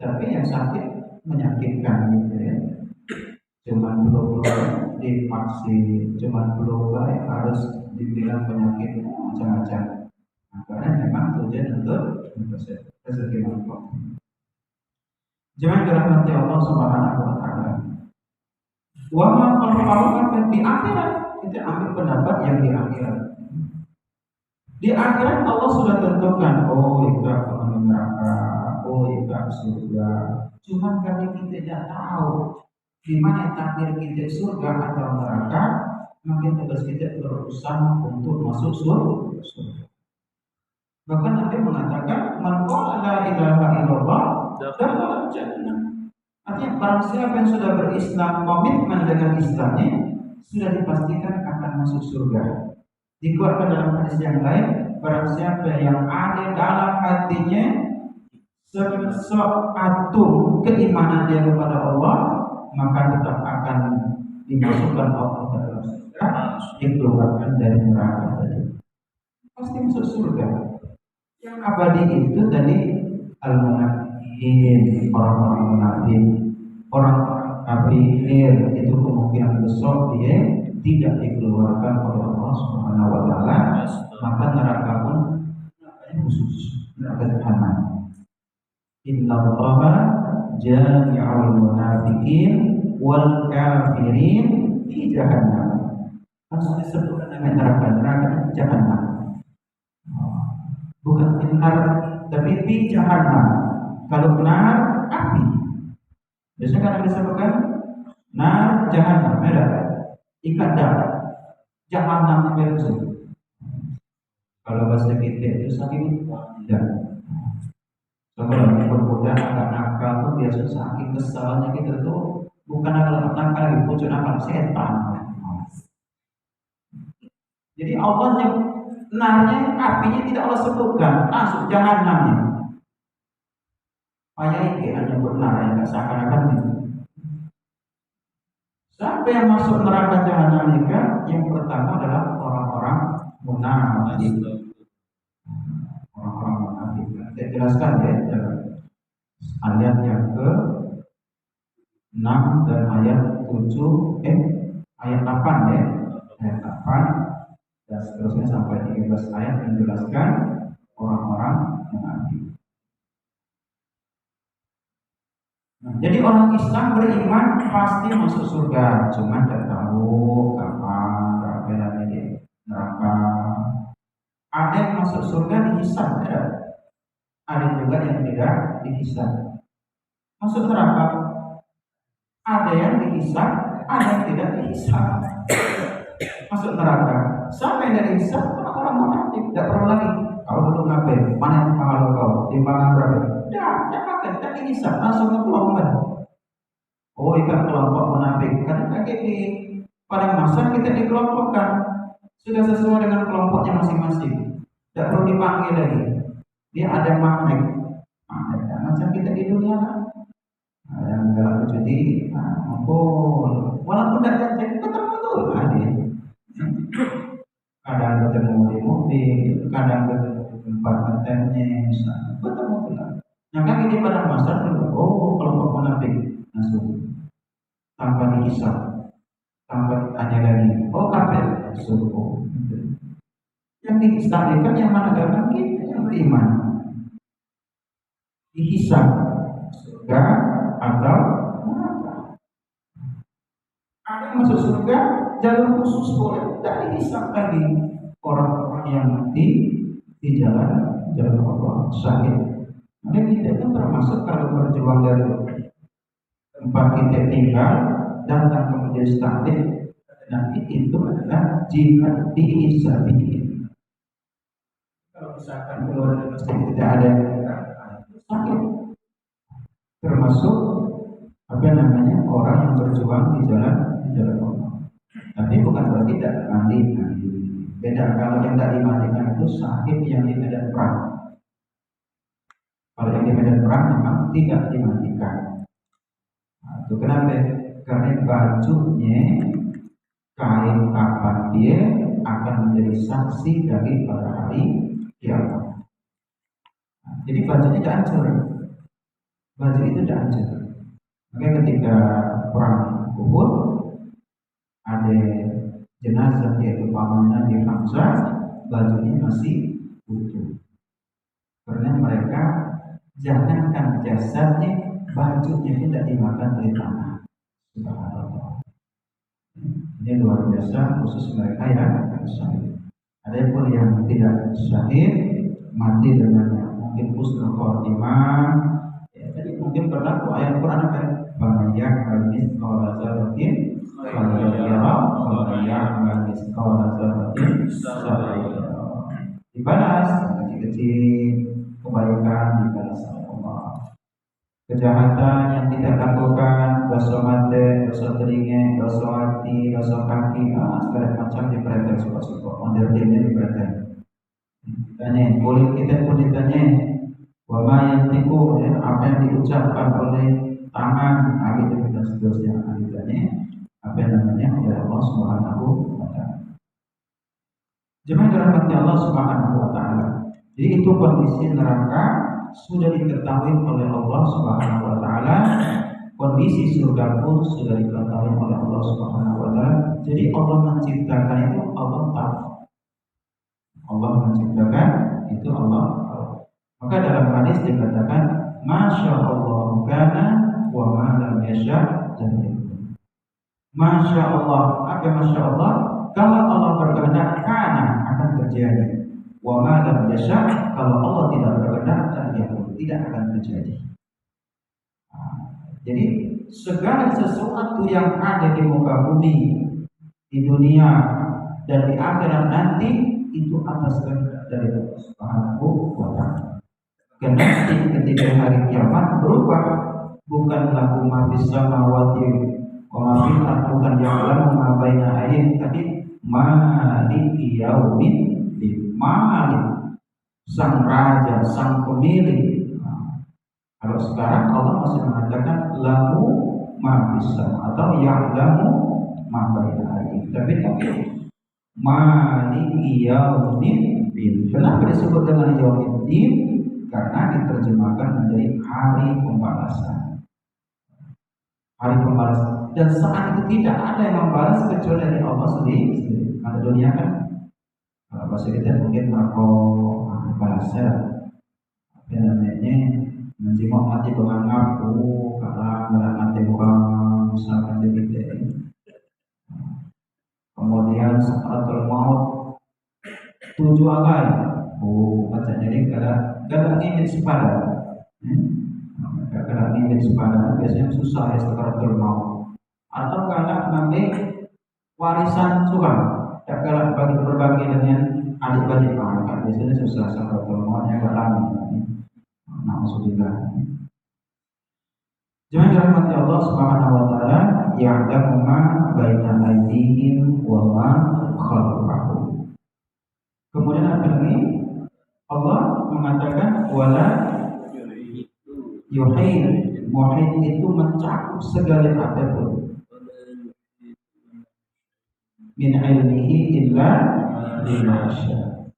Tapi yang sakit menyakitkan gitu ya. Cuman belum divaksin, cuman belum baik harus dibilang penyakit macam-macam. Nah, karena memang tujuan untuk rezeki mangkok. Jangan dirahmati Allah Subhanahu wa taala. Wa ma kalau di akhirat kita ambil pendapat yang di akhirat. Di akhirat Allah sudah tentukan, ika penghuni neraka, ika surga. Cuma kami kita tidak tahu di mana takdir kita surga atau neraka, maka tugas kita berusaha untuk masuk surga. Bahkan Nabi mengatakan, man qala la ilaha illallah dakhala jannah. Artinya barang siapa yang sudah berislam, komitmen dengan Islamnya, sudah dipastikan akan masuk surga. Dikuatkan dalam hadis yang lain, barang siapa yang ada dalam hatinya seatom keimanan dia kepada Allah, maka tetap akan dimasukkan Allah ke dalam surga, dikeluarkan dari neraka tadi. Pasti masuk surga. Yang abadi itu tadi al-munafiqin, orang-orang munafik, orang-orang api air itu kemungkinan besar dia tidak dikeluarkan oleh Allah Subhanahu wa taala, maka neraka pun khusus neraka jahanam. Innallaha jami'ul munafiqin wal kafirin fi jahannam. Langsung disebutkan dengan neraka jahanam. Bukan benar, tapi fi jahannam. Kalau benar api. Biasanya kan disebutkan nar jahannam, ada ikat darah jahannam itu. Kalau bahasa kita itu saking tidak. Coba budak agak nakal tuh biasa saking kesalnya kita tuh bukan nakal lagi pucuk nakal setan. Jadi Allahnya narnya apinya tidak Allah sebutkan, langsung jahannamnya. Ayat ini hanya benar yang tak seakan-akan itu. Siapa yang masuk neraka jahanam itu? Yang pertama adalah orang-orang munafik. Orang-orang munafik. Saya jelaskan ya dalam ayat yang ke-6 dan ayat 7 ayat 8 ya. Ayat 8 dan seterusnya sampai 13 ayat menjelaskan orang-orang munafik. Jadi orang Islam beriman pasti masuk surga, cuma tidak tahu kapan berapa di neraka. Ada yang masuk surga dihisab, ada juga yang tidak dihisab. Masuk neraka, ada yang dihisab, ada yang tidak dihisab. Masuk neraka, siapa yang tidak dihisab? Orang munafik, tidak perlu lagi. Kau dulu ngapain? Mana yang pahala kau? Timbangan berapa? Tidak dihisab, langsung ke kelompok. Oh, ikat kelompok munafik. Karena di pada masa kita dikelompokkan sudah sesuai dengan kelompoknya masing-masing. Tidak perlu dipanggil lagi. Dia ada magnet. Macam kita di dunia kan. Yang galak judi, ngumpul. Walaupun tidak jadi ketemu tuh ada. Kadang ketemu di mobil, kadang ketemu di tempat kontennya, ketemu tuh lah. Nah kan ini pada masa dulu, oh kelompok munafik langsung tanpa dihisab, tanpa ditanya lagi, oh kafir, suruh. Yang dihisab kan yang mana agama kita yang beriman, dihisab surga atau neraka. Ada yang masuk surga jalur khusus boleh, tidak dihisab lagi orang-orang yang mati di jalan Allah syahid. Maka kita itu termasuk kalau berjuang dari tempat kita tinggal datang ke majelis taklim, nanti itu adalah jihad dihisabi. Kalau misalkan keluar dari masjid tidak ada yang sakit, termasuk apa namanya orang yang berjuang di jalan Allah. Tapi bukan berarti tidak mandi. Beda, kalau yang tidak dimandikan itu sakit yang di medan perang. Kalau yang di medan perang memang tidak dimandikan. Nah, itu kenapa? Karena bajunya, kain kapan dia akan menjadi saksi dari pada hari kiamat. Nah, jadi bajunya tidak hancur. Baju itu tidak hancur. Makanya ketika perang Uhud ada jenazah yaitu pamannya Nabi Hamzah, bajunya masih utuh. Karena mereka jangankan jasadnya, bajunya tidak dimakan oleh tanah. Subhanallah. Ini luar biasa khusus mereka yang syahid. Ada pun yang tidak syahid mati dengan mungkin husnul khotimah. Ya, jadi mungkin berlaku ayat Quran apa? Famayyak al-mithqala dzarratin falyarah wa mayya'mal mithqala dzarratin sarrah. Dibalas kecil-kecil kebaikan dibalas oleh Allah. Kejahatan yang tidak lakukan, dosa mata, dosa telinga, dosa hati, dosa kaki, segala macam diperhatikan suka-suka. Ondel-ondel diperhatikan. Tanya, kulit kita pun ditanya, wama yang tiku, apa yang diucapkan oleh tangan, gitu dan seterusnya. Ditanya, apa yang namanya oleh Allah Subhanahu wa Ta'ala. Jemaah dirahmati Allah Subhanahu wa Ta'ala. Jadi itu kondisi neraka sudah diketahui oleh Allah Subhanahu wa Ta'ala. Kondisi surga pun sudah diketahui oleh Allah Subhanahu wa taala. Jadi Allah menciptakan itu Allah tahu. Allah menciptakan itu Allah tahu. Maka dalam hadis dikatakan Masya Allah kana wa ma lam yasha' lam yakun. Masya Allah, apa Masya Allah? Kalau Allah berkehendak kana akan terjadi. Wa ma lam yasha', kalau Allah tidak berkehendak tidak akan terjadi. Jadi segala sesuatu yang ada di muka bumi, di dunia dan di akhirat nanti itu atas kehendak dari Allah Subhanahu wa taala. Nanti ketika hari kiamat berubah, bukan lagu ma fis samawati wa ma fil ardi, bukan ya'lamu ma baina aydihim, tapi maliki yaumiddin, Malik, sang raja, sang pemilik. Kalau sekarang Allah masih mengatakan lahu ma fis sama atau ya'lamu ma baina aydihim, tapi maliki yaumiddin. Kenapa disebut dengan yaumiddin? Karena diterjemahkan menjadi hari pembalasan. Hari pembalasan. Dan saat itu tidak ada yang membalas kecuali dari Allah sendiri. Ada dunia kan, kalau bahasa kita mungkin balasnya, apa namanya, menjimok mati menganggap, kalau mati bukan misalkan jadi. Kemudian sakaratul maut 7 agai. Baca jadi kalau ingin sepadan, kalau ingin sepadan biasanya susah ya sakaratul maut. Atau kalau nanti warisan suram, kalau berbagi dengan adik-adik kakak biasanya susah sakaratul mautnya agak lama. Maksudnya, jangan dirahmati Allah Subhanahu wa taala, ya'lamu ma baina aydihim wa ma khalfahum. Kemudian apa lagi? Allah mengatakan wala yuhit. Muhit itu mencakup segala apapun. Min ilmihi illa bima syaa.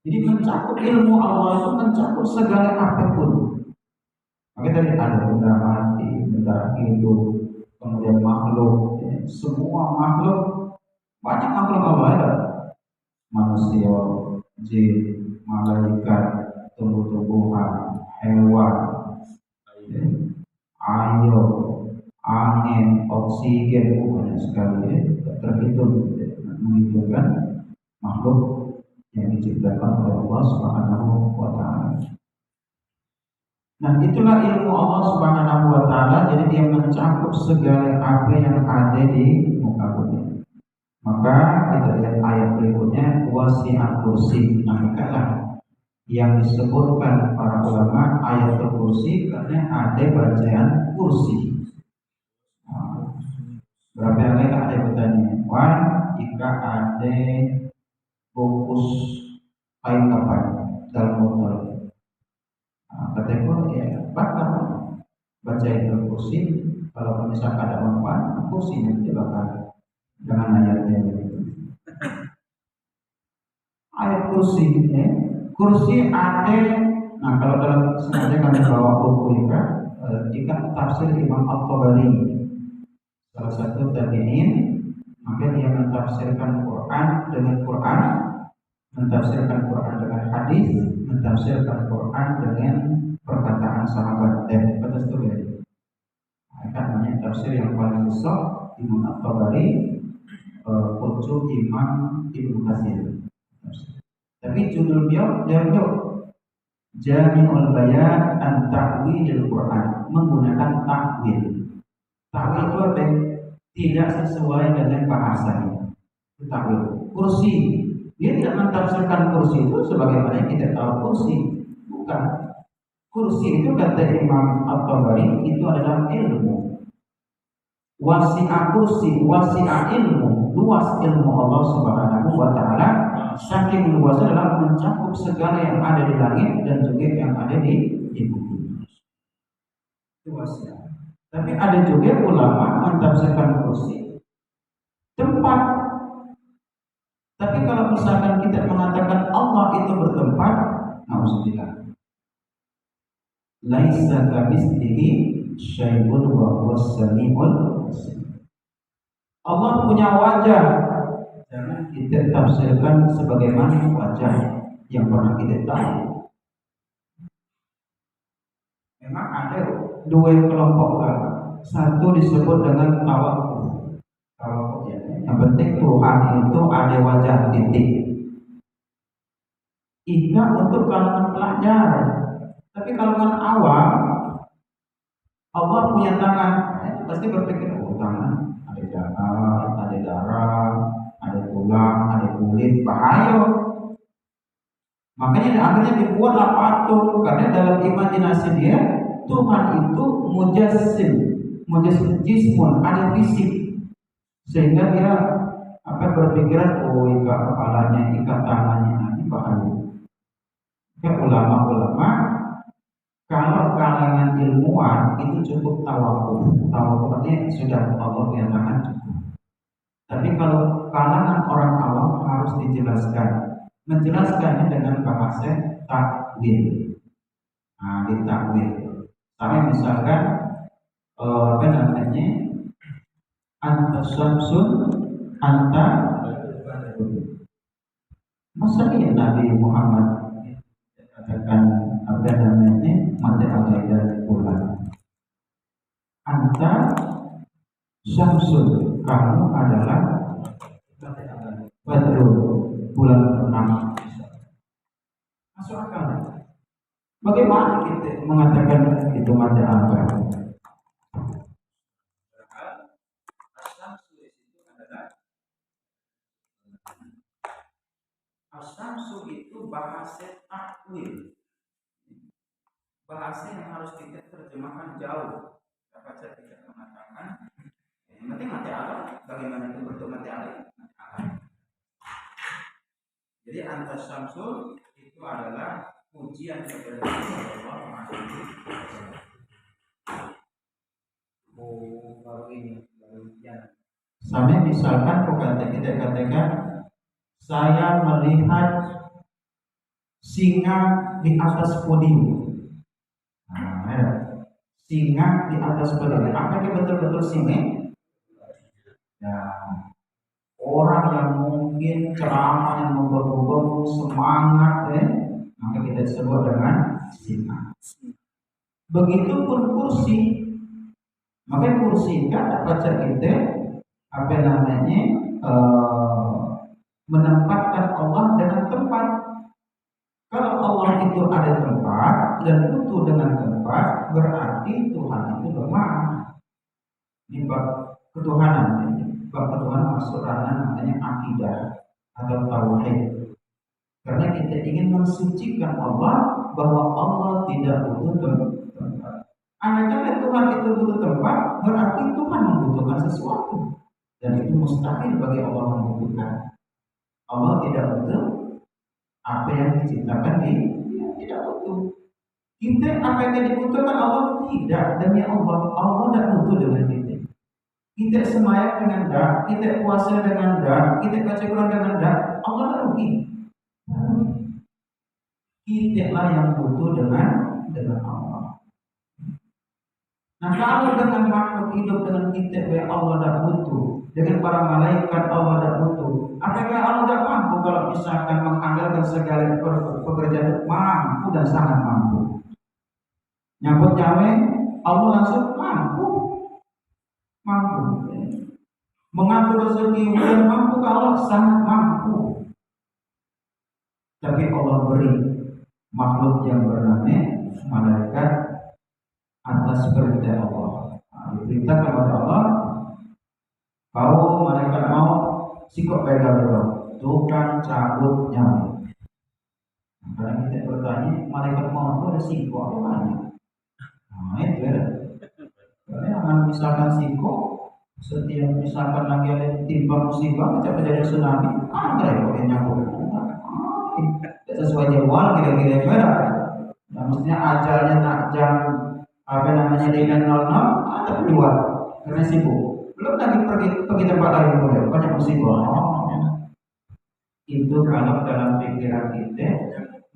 Jadi mencakup ilmu Allah itu mencakup segala apapun. Maka tadi ada benda mati, benda hidup, kemudian makhluk, semua makhluk, banyak makhluk Allah ada. Manusia, jin, malaikat, tumbuh-tumbuhan, hewan, air, angin, oksigen, banyak sekali terhitung, menghitungkan makhluk yang diciptakan oleh Allah Subhanahu wa taala. Nah, itulah ilmu Allah Subhanahu wa taala, jadi dia mencakup segala apa yang ada di muka bumi. Maka kita lihat ayat berikutnya, wasi'a kursi. Nah, inilah yang disebutkan para ulama ayat kursi karena ada bacaan kursi. Berapa yang ada bertanya? Wan, jika ada bungkus kain kapan dalam botol. Kataku ya bakar, baca ayat kursi. Kalau misalkan ada manfaat, kursinya dibakar. Jangan ayatnya begitu. Ayat kursi, kursi ada. Nah, kalau dalam sengaja kami bawa buku ya, jika tafsir Imam At-Tabari, salah satu tabi'in, maka dia mentafsirkan Quran dengan Quran, mentafsirkan Quran dengan hadis, mentafsirkan Quran dengan perkataan sahabat dan batas itu ya. Kan namanya tafsir yang paling besar Imam At-Tabari. Kuncu Imam Ibnu Katsir. Tapi judul dia Jami'ul Bayan an Ta'wilil Quran, menggunakan takwil. Takwil itu apa? Tidak sesuai dengan bahasanya. Takwil. Kursi, dia tidak mentafsirkan kursi itu sebagaimana yang kita tahu kursi. Bukan. Kursi itu kata Imam At-Tabari itu adalah ilmu. Wasi'a kursi, wasi'a ilmu, luas ilmu Allah Subhanahu wa taala, saking luasnya adalah mencakup segala yang ada di langit dan juga yang ada di bumi. Itu wasi'a. Tapi ada juga ulama mentafsirkan kursi tempat. Tapi kalau misalkan kita mengatakan Allah itu bertempat, nauzubillah. Laisa kamitslihi syai'un wa huwas samiul basir. Allah punya wajah, jangan kita tafsirkan sebagaimana wajah yang pernah kita tahu. Memang ada dua kelompok ulama. Satu disebut dengan tawakuf. Tawakuf ya. Yang penting Tuhan itu ada wajah titik. Ini untuk kalangan pelajar. Tapi kalangan awam, Allah punya tangan, pasti berpikir, oh tangan ada darah, ada tulang, ada kulit, bahaya. Makanya akhirnya dibuatlah patung, karena dalam imajinasi dia Tuhan itu mujassim, ada fisik, sehingga dia berpikiran, oh ikat kepalanya, ikat tangannya, ini bahaya. Ulama-ulama kalau kalangan ilmuwan itu cukup tawakuf artinya sudah Allah menyatakan cukup. Tapi kalau kalangan orang awam harus menjelaskannya dengan bahasa takwil. Nah, ditakwil. Sama misalkan anta syamsun anta masa Nabi Muhammad katakan mati dari bulan. Anta syamsun, kamu adalah badrun, bulan purnama. Masuk akal. Bagaimana kita mengatakan itu mati abad? Asyamsu itu bahasa takwil, bahasa yang harus kita terjemahkan jauh. Baca tidak mengatakan yang penting mati Allah, bagaimana itu bentuk mati Allah? Jadi anta syamsul itu adalah pujian kepada Allah Subhanahu. Baru ini ujian. Sama misalkan kita katakan saya melihat singa di atas podium. Singa di atas podium. Apakah betul-betul singa? Ya, orang yang mungkin ceramah yang membawa semangat, maka kita sebut dengan singa. Begitupun kursi. Maka kursi tak baca kita menempatkan Allah dengan tempat. Kalau Allah itu ada tempat dan butuh dengan tempat, berarti Tuhan itu lemah. Ini bab ketuhanan. Bab ketuhanan masuk ranah namanya akidah atau tauhid. Karena kita ingin mensucikan Allah bahwa Allah tidak butuh tempat. Andaikan Tuhan itu butuh tempat, berarti Tuhan membutuhkan sesuatu. Dan itu mustahil bagi Allah membutuhkan. Allah tidak butuh apa yang diciptakan tidak butuh. Kita apa yang dibutuhkan Allah tidak, demi Allah tidak butuh dengan kita. Kita semayang dengan dak, kita puasa dengan dak, kita baca Quran dengan dak, Allah tidak rugi. Kita lah yang butuh dengan Allah. Nah, kalau dengan makhluk hidup dengan kita, Allah tidak butuh. Dengan para malaikat Allah tidak butuh. Apakah Allah tidak mampu kalau misalkan mengandalkan segala pekerjaan? Mampu dan sangat mampu. Nyambut nyawe Allah langsung mampu. Mengatur rezeki bukan mampu, kalau sangat mampu. Tapi Allah beri makhluk yang bernama malaikat atas perintah Allah. Diperintahkan oleh Allah, kau malaikat mau sikok pegang tukang cabut nyawa. Kadang kita bertanya, malaikat mau itu ada sikok apa banyak? Nah itu ya. Karena misalkan sikok, setiap misalkan lagi ada timpa musibah, macam terjadi tsunami, mereka yang nyambut. Tidak sesuai jadwal kira-kira berat. Nah, mestinya ajalnya tak jam dengan 00 atau keluar karena sibuk. Belum lagi pergi tempat lain boleh, banyak musibah. Itu kalau dalam pikiran kita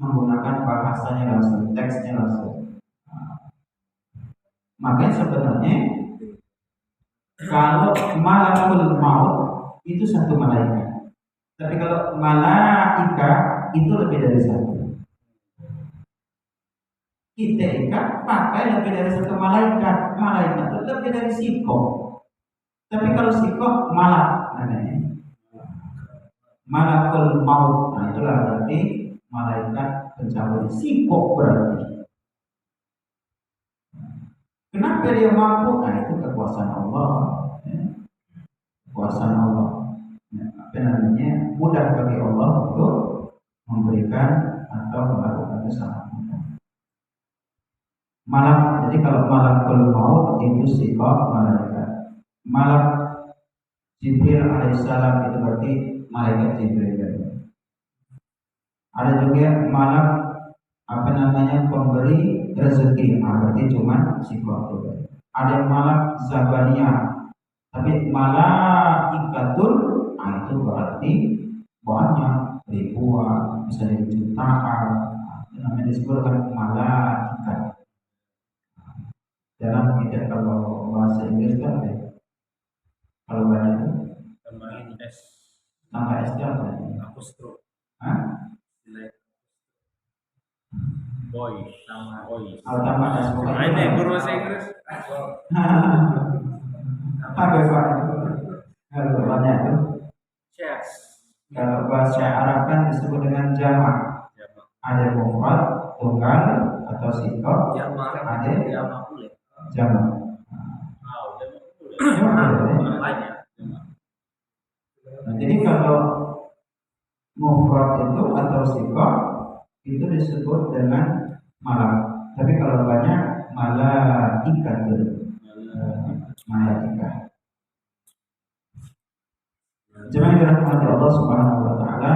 menggunakan bahasanya langsung, teksnya langsung. Makanya sebenarnya kalau malakul maut itu satu malaikat. Tapi kalau malaika itu lebih dari satu. Kita ikat pakai lebih dari satu malaikat. Malaikat itu lebih dari siko. Tapi kalau siko malak namanya. Malakul maut. Nah itulah berarti malaikat pencabut siko berarti. Kenapa dia mampu? Nah itu kekuasaan Allah. Kekuasaan Allah. Apa namanya? Mudah bagi Allah untuk memberikan atau melakukan kesalahan. Malak, jadi kalau malakul maut itu sifat malaikat. Malak Jibril alaihissalam itu berarti malaikat Jibril. Ada juga malak apa namanya pemberi rezeki, berarti cuma sifat itu. Ada malak Zabaniyah, tapi malaikatul itu berarti banyak ribuan, bisa jadi jutaan. Namanya disebutkan malaikat. Dalam kita kalau bahasa Inggris kan kalau banyak itu tambahin S tambah S apa? aku stroke Boy sama boy kalau tambah S bukan ini guru bahasa Inggris apa pak? Kalau banyak itu chess kalau bahasa Arab kan disebut dengan jamak. Ada mufrad, tunggal atau sikap, ada jamak. Nah, jadi kalau mufrad itu atau sikap itu disebut dengan malak. Tapi kalau banyak malaikatul, malaikat. Jemaah dirahmati Allah Subhanahu wa taala.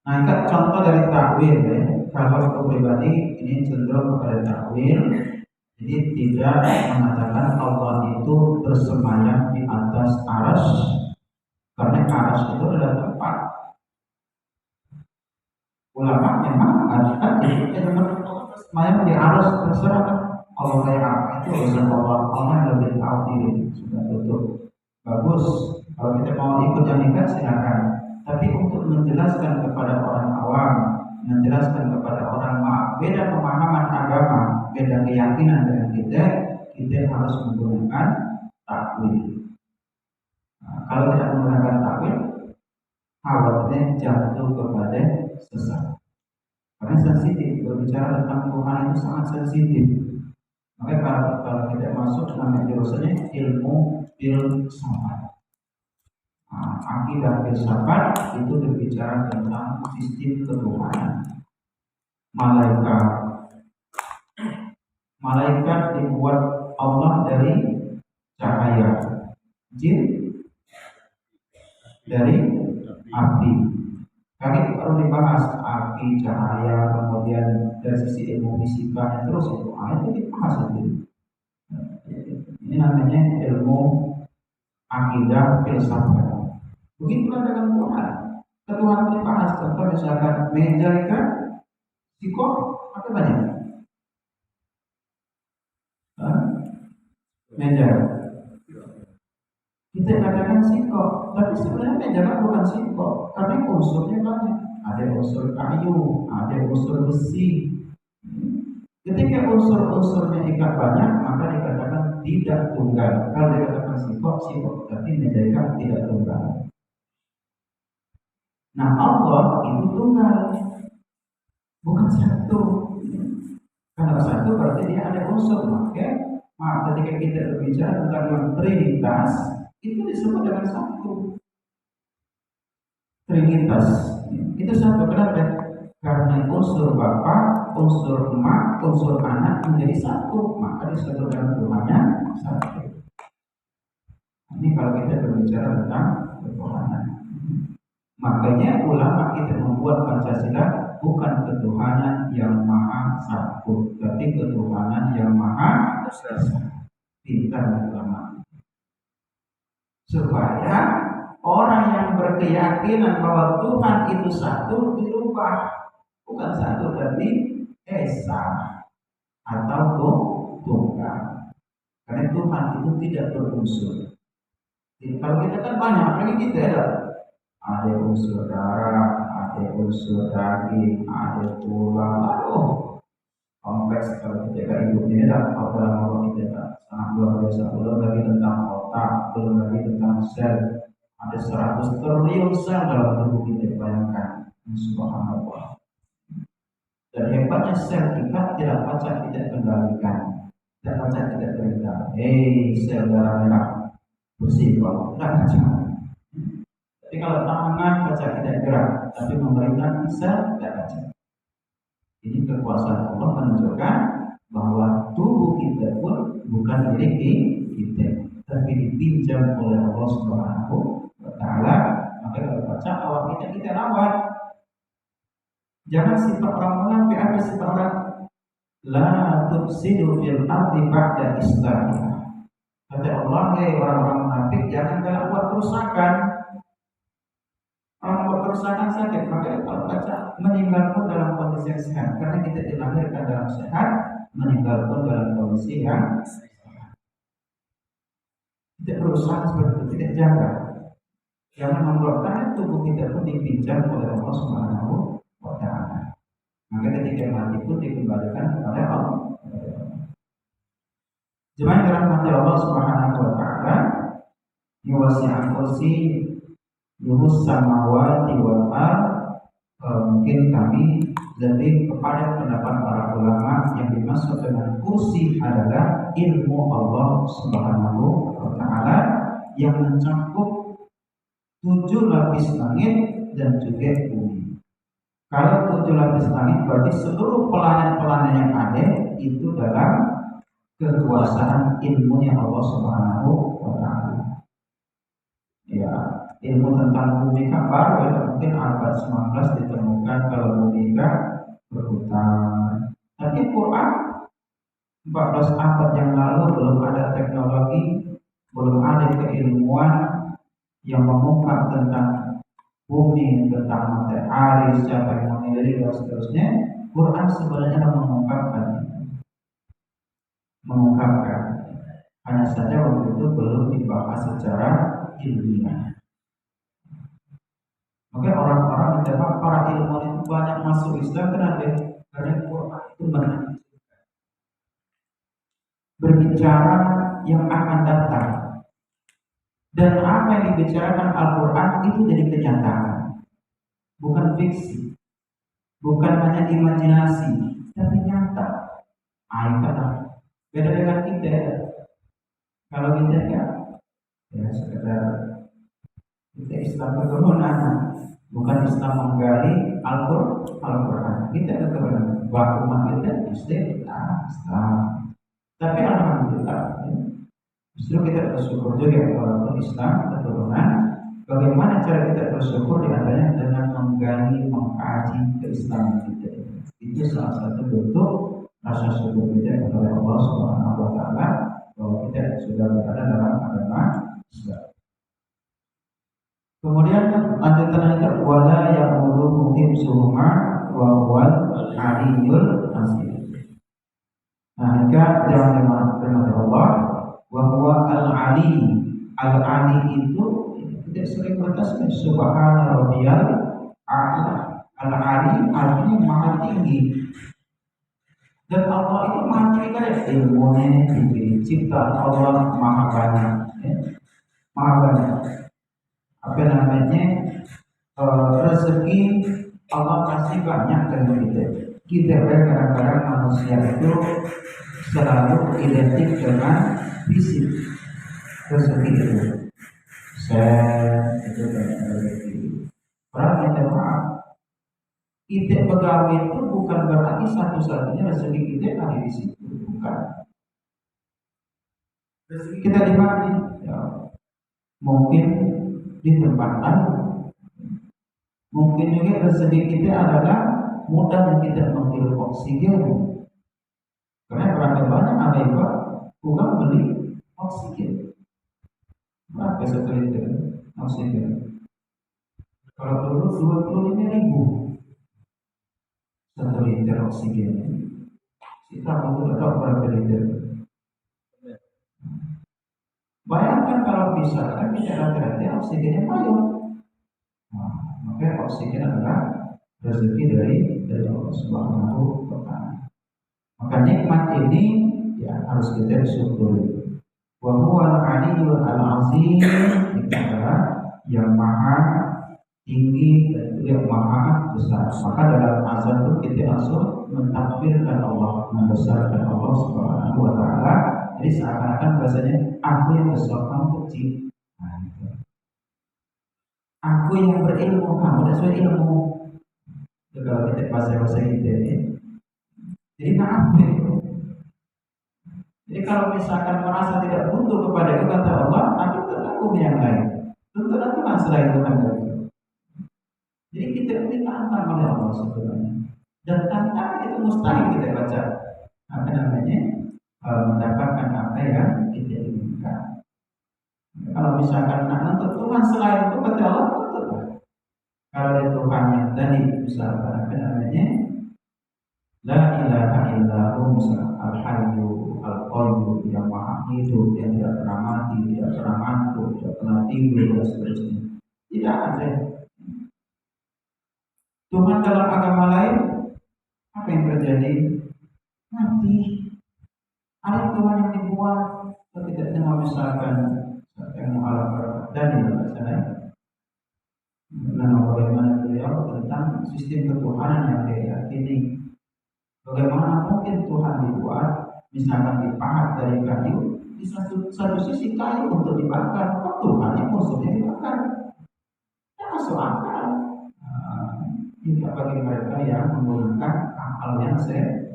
Nah, kan contoh dari takwil ya. Kalau aku pribadi ini cenderung kepada takwil. Jadi tidak mengatakan Allah itu bersemayam di atas aras, karena aras itu adalah tempat. Ulama memang mengatakan itu bersemayam di aras, terserah Allah kayak apa itu urusan Allah. Allah yang lebih tahu diri. Sudah tutup. Bagus. Kalau kita mau ikut yang nikah silakan. Tapi untuk menjelaskan kepada orang awam, menjelaskan kepada orang beda pemahaman agama, beda keyakinan dengan kita harus menggunakan takwil. Nah, kalau tidak menggunakan takwil, khawatirnya jatuh kepada sesat. Karena sensitif, berbicara tentang Tuhan itu sangat sensitif. Maka kalau kita masuk dalam jurusannya ilmu filsafat. Akidah filsafat itu berbicara tentang sistem ketuhanan. Malaikat dibuat Allah dari cahaya, jin dari api. Kali itu baru dibahas api, cahaya, kemudian dari sisi ilmu fisika, terus itu dibahas itu. Ini namanya ilmu akidah filsafat. Begitulah dengan Tuhan. Ketuhanan dibahas. Contoh misalkan meja ikan, siko, apa banyak? Meja. Kita katakan siko, tapi sebenarnya meja kan bukan siko, karena unsurnya banyak. Ada unsur kayu, ada unsur besi. Ketika unsur-unsurnya ikan banyak, maka dikatakan tidak tunggal. Kalau dikatakan siko, tapi meja ikan tidak tunggal. Nah Allah itu tunggal, bukan satu. Kalau satu berarti dia ada unsur. Maka ketika kita berbicara tentang yang trinitas, itu disebut dengan satu. Trinitas itu satu. Kenapa? Karena unsur Bapa, unsur emak, unsur anak menjadi satu, maka disebut dengan Tuhannya satu. Ini kalau kita berbicara tentang ketuhanan. Makanya ulama kita membuat Pancasila bukan ketuhanan yang maha satu, tapi ketuhanan yang maha esa. Pintar ulama. Supaya orang yang berkeyakinan bahwa Tuhan itu satu dirubah, bukan satu tapi esa atau tunggal. Karena Tuhan itu tidak berunsur. Jadi, kalau kita kan banyak, apalagi kita ya, ada unsur darah, ada unsur daging, ada tulang, aduh, kompleks kalau kita kan hidupnya ya, kalau dalam Allah kita kan sangat luar biasa. Belum lagi tentang otak, belum lagi tentang sel. Ada 100 triliun sel dalam tubuh kita, bayangkan. Subhanallah. Dan hebatnya sel kita tidak pacak kita kendalikan, tidak pacak kita kendalikan. Sel darah merah bersih kok, tidak pacak. Tapi kalau tangan pacak kita gerak, tapi memerintah sel tidak pacak. Ini kekuasaan Allah menunjukkan bahwa tubuh kita pun bukan milik kita, tapi dipinjam oleh Allah Subhanahu wa Ta'ala. Maka kalau baca awal kita rawat. Jangan sifat orang munafik, ada sifat orang la tufsidu fil ardi ba'da islahiha. Kata Allah, orang-orang munafik jangan dalam buat kerusakan. Orang buat kerusakan sakit, maka kalau baca meninggal pun dalam kondisi yang sehat, karena kita dilahirkan dalam sehat, meninggal pun dalam kondisi yang sehat. Tidak berusaha seperti itu, tidak jaga. Jangan membuatkan tubuh kita pun dipinjam oleh Allah Subhanahu wa Ta'ala. Maka ketika mati pun dikembalikan kepada Allah. Jemaah yang dirahmati Allah Subhanahu wa Ta'ala, yuwasi'an kursi yuhus samawati wal ardh. Mungkin kami lebih kepada pendapat para ulama yang dimaksud dengan kursi adalah ilmu Allah Subhanahu wa Ta'ala yang mencakup 7 lapis langit dan juga bumi. Kalau 7 lapis langit berarti seluruh planet-planet yang ada itu dalam kekuasaan ilmunya Allah Subhanahu wa Ta'ala. Ya, ilmu tentang bumi kan baru ya, mungkin abad 19 ditemukan kalau bumi kan berputar. Tapi Quran 14 abad yang lalu belum ada teknologi, belum ada keilmuan yang mengungkap tentang bumi, tentang matahari, siapa yang mengelilingi dan seterusnya. Quran sebenarnya mengungkapkan. Hanya saja waktu itu belum dibahas secara ilmiah. Maka orang-orang menjawab para ilmuwan itu banyak masuk Islam, kenapa? Karena Quran itu berbicara yang akan datang. Dan apa yang dibicarakan Al-Quran itu jadi kenyataan, bukan fiksi, bukan hanya imajinasi, tapi nyata. Kata beda dengan kita. Kalau kita ya sekedar kita Islam keturunan, bukan Islam menggali Al-Quran. Kita keturunan, umat kita Islam. Tapi alhamdulillah, justru kita bersyukur juga walaupun Islam keturunan. Bagaimana cara kita bersyukur? Diantaranya dengan menggali, mengkaji keislaman kita. Itu salah satu bentuk rasa syukur kita kepada Allah Subhanahu wa Ta'ala bahwa kita sudah berada dalam agama Islam. Kemudian lanjutan itu wala ya'muru hifzuhuma wa huwal aliyyul azim. Nah, jika jangan dimati Allah, wa huwa al-ali. Al-ali itu tidak sering bertasbih subhana rabbiyal a'la. Al-ali artinya maha tinggi. Dan Allah itu maha tinggi kan, ilmunya tinggi, ciptaan Allah maha banyak, ya. Maha banyak. Apa namanya? Rezeki Allah kasih banyak dari kita. Kita kadang-kadang manusia itu selalu identik dengan fisik rezeki itu. Itu rezeki. Orang minta maaf. Kita pegawai itu bukan berarti satu-satunya rezeki kita ada di situ, bukan. Rezeki kita di mana? Ya, mungkin di tempat lain. Mungkin juga rezeki kita adalah mudah kita menghirup oksigen. Karena berapa banyak Amerika bukan beli oksigen. Berapa satu liter oksigen? Kalau dulu 25.000 satu liter oksigen. Kita mau tahu berapa liter? Bayangkan kalau misalkan di dalam hati oksigennya payung, nah, maka oksigen adalah rezeki dari Allah Subhanahu wa Ta'ala. Maka nikmat ini ya harus kita syukuri. Wa huwal aliyyul azim, itu adalah yang maha tinggi dan juga maha besar. Maka dalam azan itu kita langsung mentakbirkan Allah, membesarkan Allah Subhanahu wa Ta'ala. Jadi seakan-akan bahasanya aku yang besar, kamu kecil. Nah, itu. Aku yang berilmu, kamu tidak sesuai ilmu. Itu kalau kita bahasa kita ini. Jadi maaf itu. Jadi kalau misalkan merasa tidak butuh kepada itu kata Allah, nanti terlaku yang lain. Tentulah Tuhan selain Tuhan itu. Jadi kita ditantang oleh Allah sebenarnya. Dan tantangan itu mustahil kita baca. Apa namanya? Mendapatkan apa yang kita inginkan. Kalau misalkan nak untuk Tuhan selain itu kata Allah, tentulah. Kalau ada Tuhan yang tadi misalkan apa namanya? La ilaha illahu al-hayyu al-qayyum, yang maha hidup, yang tidak pernah mati, tidak pernah ngantuk, tidak pernah tidur dan seterusnya. Tidak ada. Tuhan dalam agama lain apa yang terjadi? Mati. Ada Tuhan yang dibuat, atau tidak dengar misalkan yang mu'alaf dan di dalam sana. Bagaimana beliau tentang sistem ketuhanan yang dia yakini. Bagaimana mungkin Tuhan dibuat, misalkan dipahat dari kayu, di satu sisi kayu untuk dibakar, kok Tuhan yang musuhnya dibakar? Tidak masuk akal. Ini bagi mereka yang menggunakan akal yang sehat.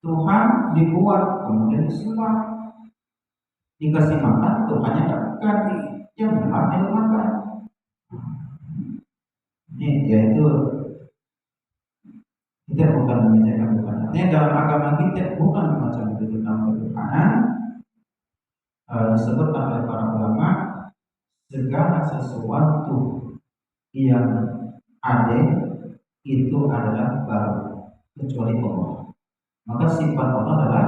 Tuhan dibuat, kemudian disembah, dikasih makan, Tuhannya dapatkan, yang benar dimakan. Ini yaitu kita bukan mengerjakan bukan. Artinya dalam agama kita bukan macam itu tentang ketuhanan. Disebutkan oleh para ulama, segala sesuatu yang ada itu adalah baru kecuali Allah. Maka sifat Allah adalah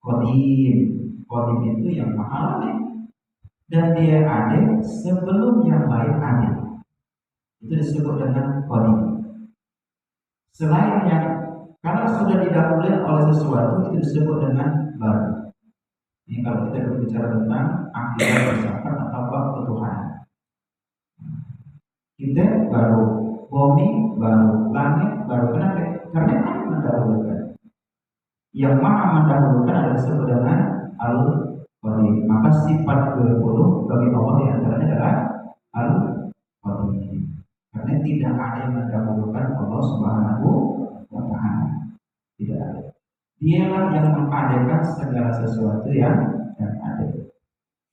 Qadim. Qadim itu yang maha lama dan dia ada sebelum yang lain ada. Itu disebut dengan Qadim. Selain yang karena sudah didahului oleh sesuatu itu disebut dengan baru. Ini kalau kita berbicara tentang akidah filsafat atau bab ketuhanan. Kita baru, bumi baru, langit baru. Kenapa? Karena ada mendahulukan. Yang maha mendahulukan adalah disebut dengan Al-Qadim. Maka sifat 20 bagi Allah di antaranya adalah Al-Qadim. Karena tidak ada yang mendahulukan Allah Subhanahu wa Ta'ala. Tidak ada. Dialah yang mengadakan segala sesuatu yang ada.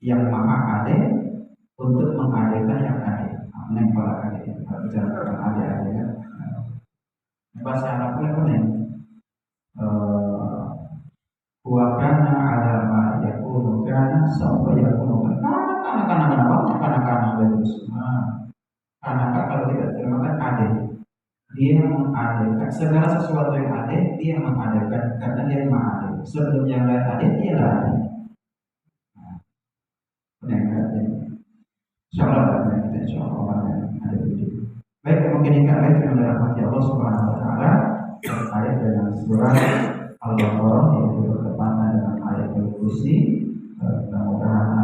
Yang maha ada untuk mengadakan yang ada. Menempel ada. Kalau bicara tentang ada ya. Bahasa Arab pun yang wakana ala ma yakunu kana sawfa yakunu karena banyak karena bagus. Karena kalau kita terjemahkan ada, dia mengadakan segala sesuatu yang ada, dia mengadakan karena dia maha ada. Sebelum yang lain ada, dia lah ada. Insyaallah kita insyaallah ada begitu. Baik, mungkin ini baik dengan rahmat Allah Subhanahu wa Ta'ala. Ayat dalam surah Al-Baqarah yaitu bertepatan dengan ayat Al-Kursi. Mudah-mudahan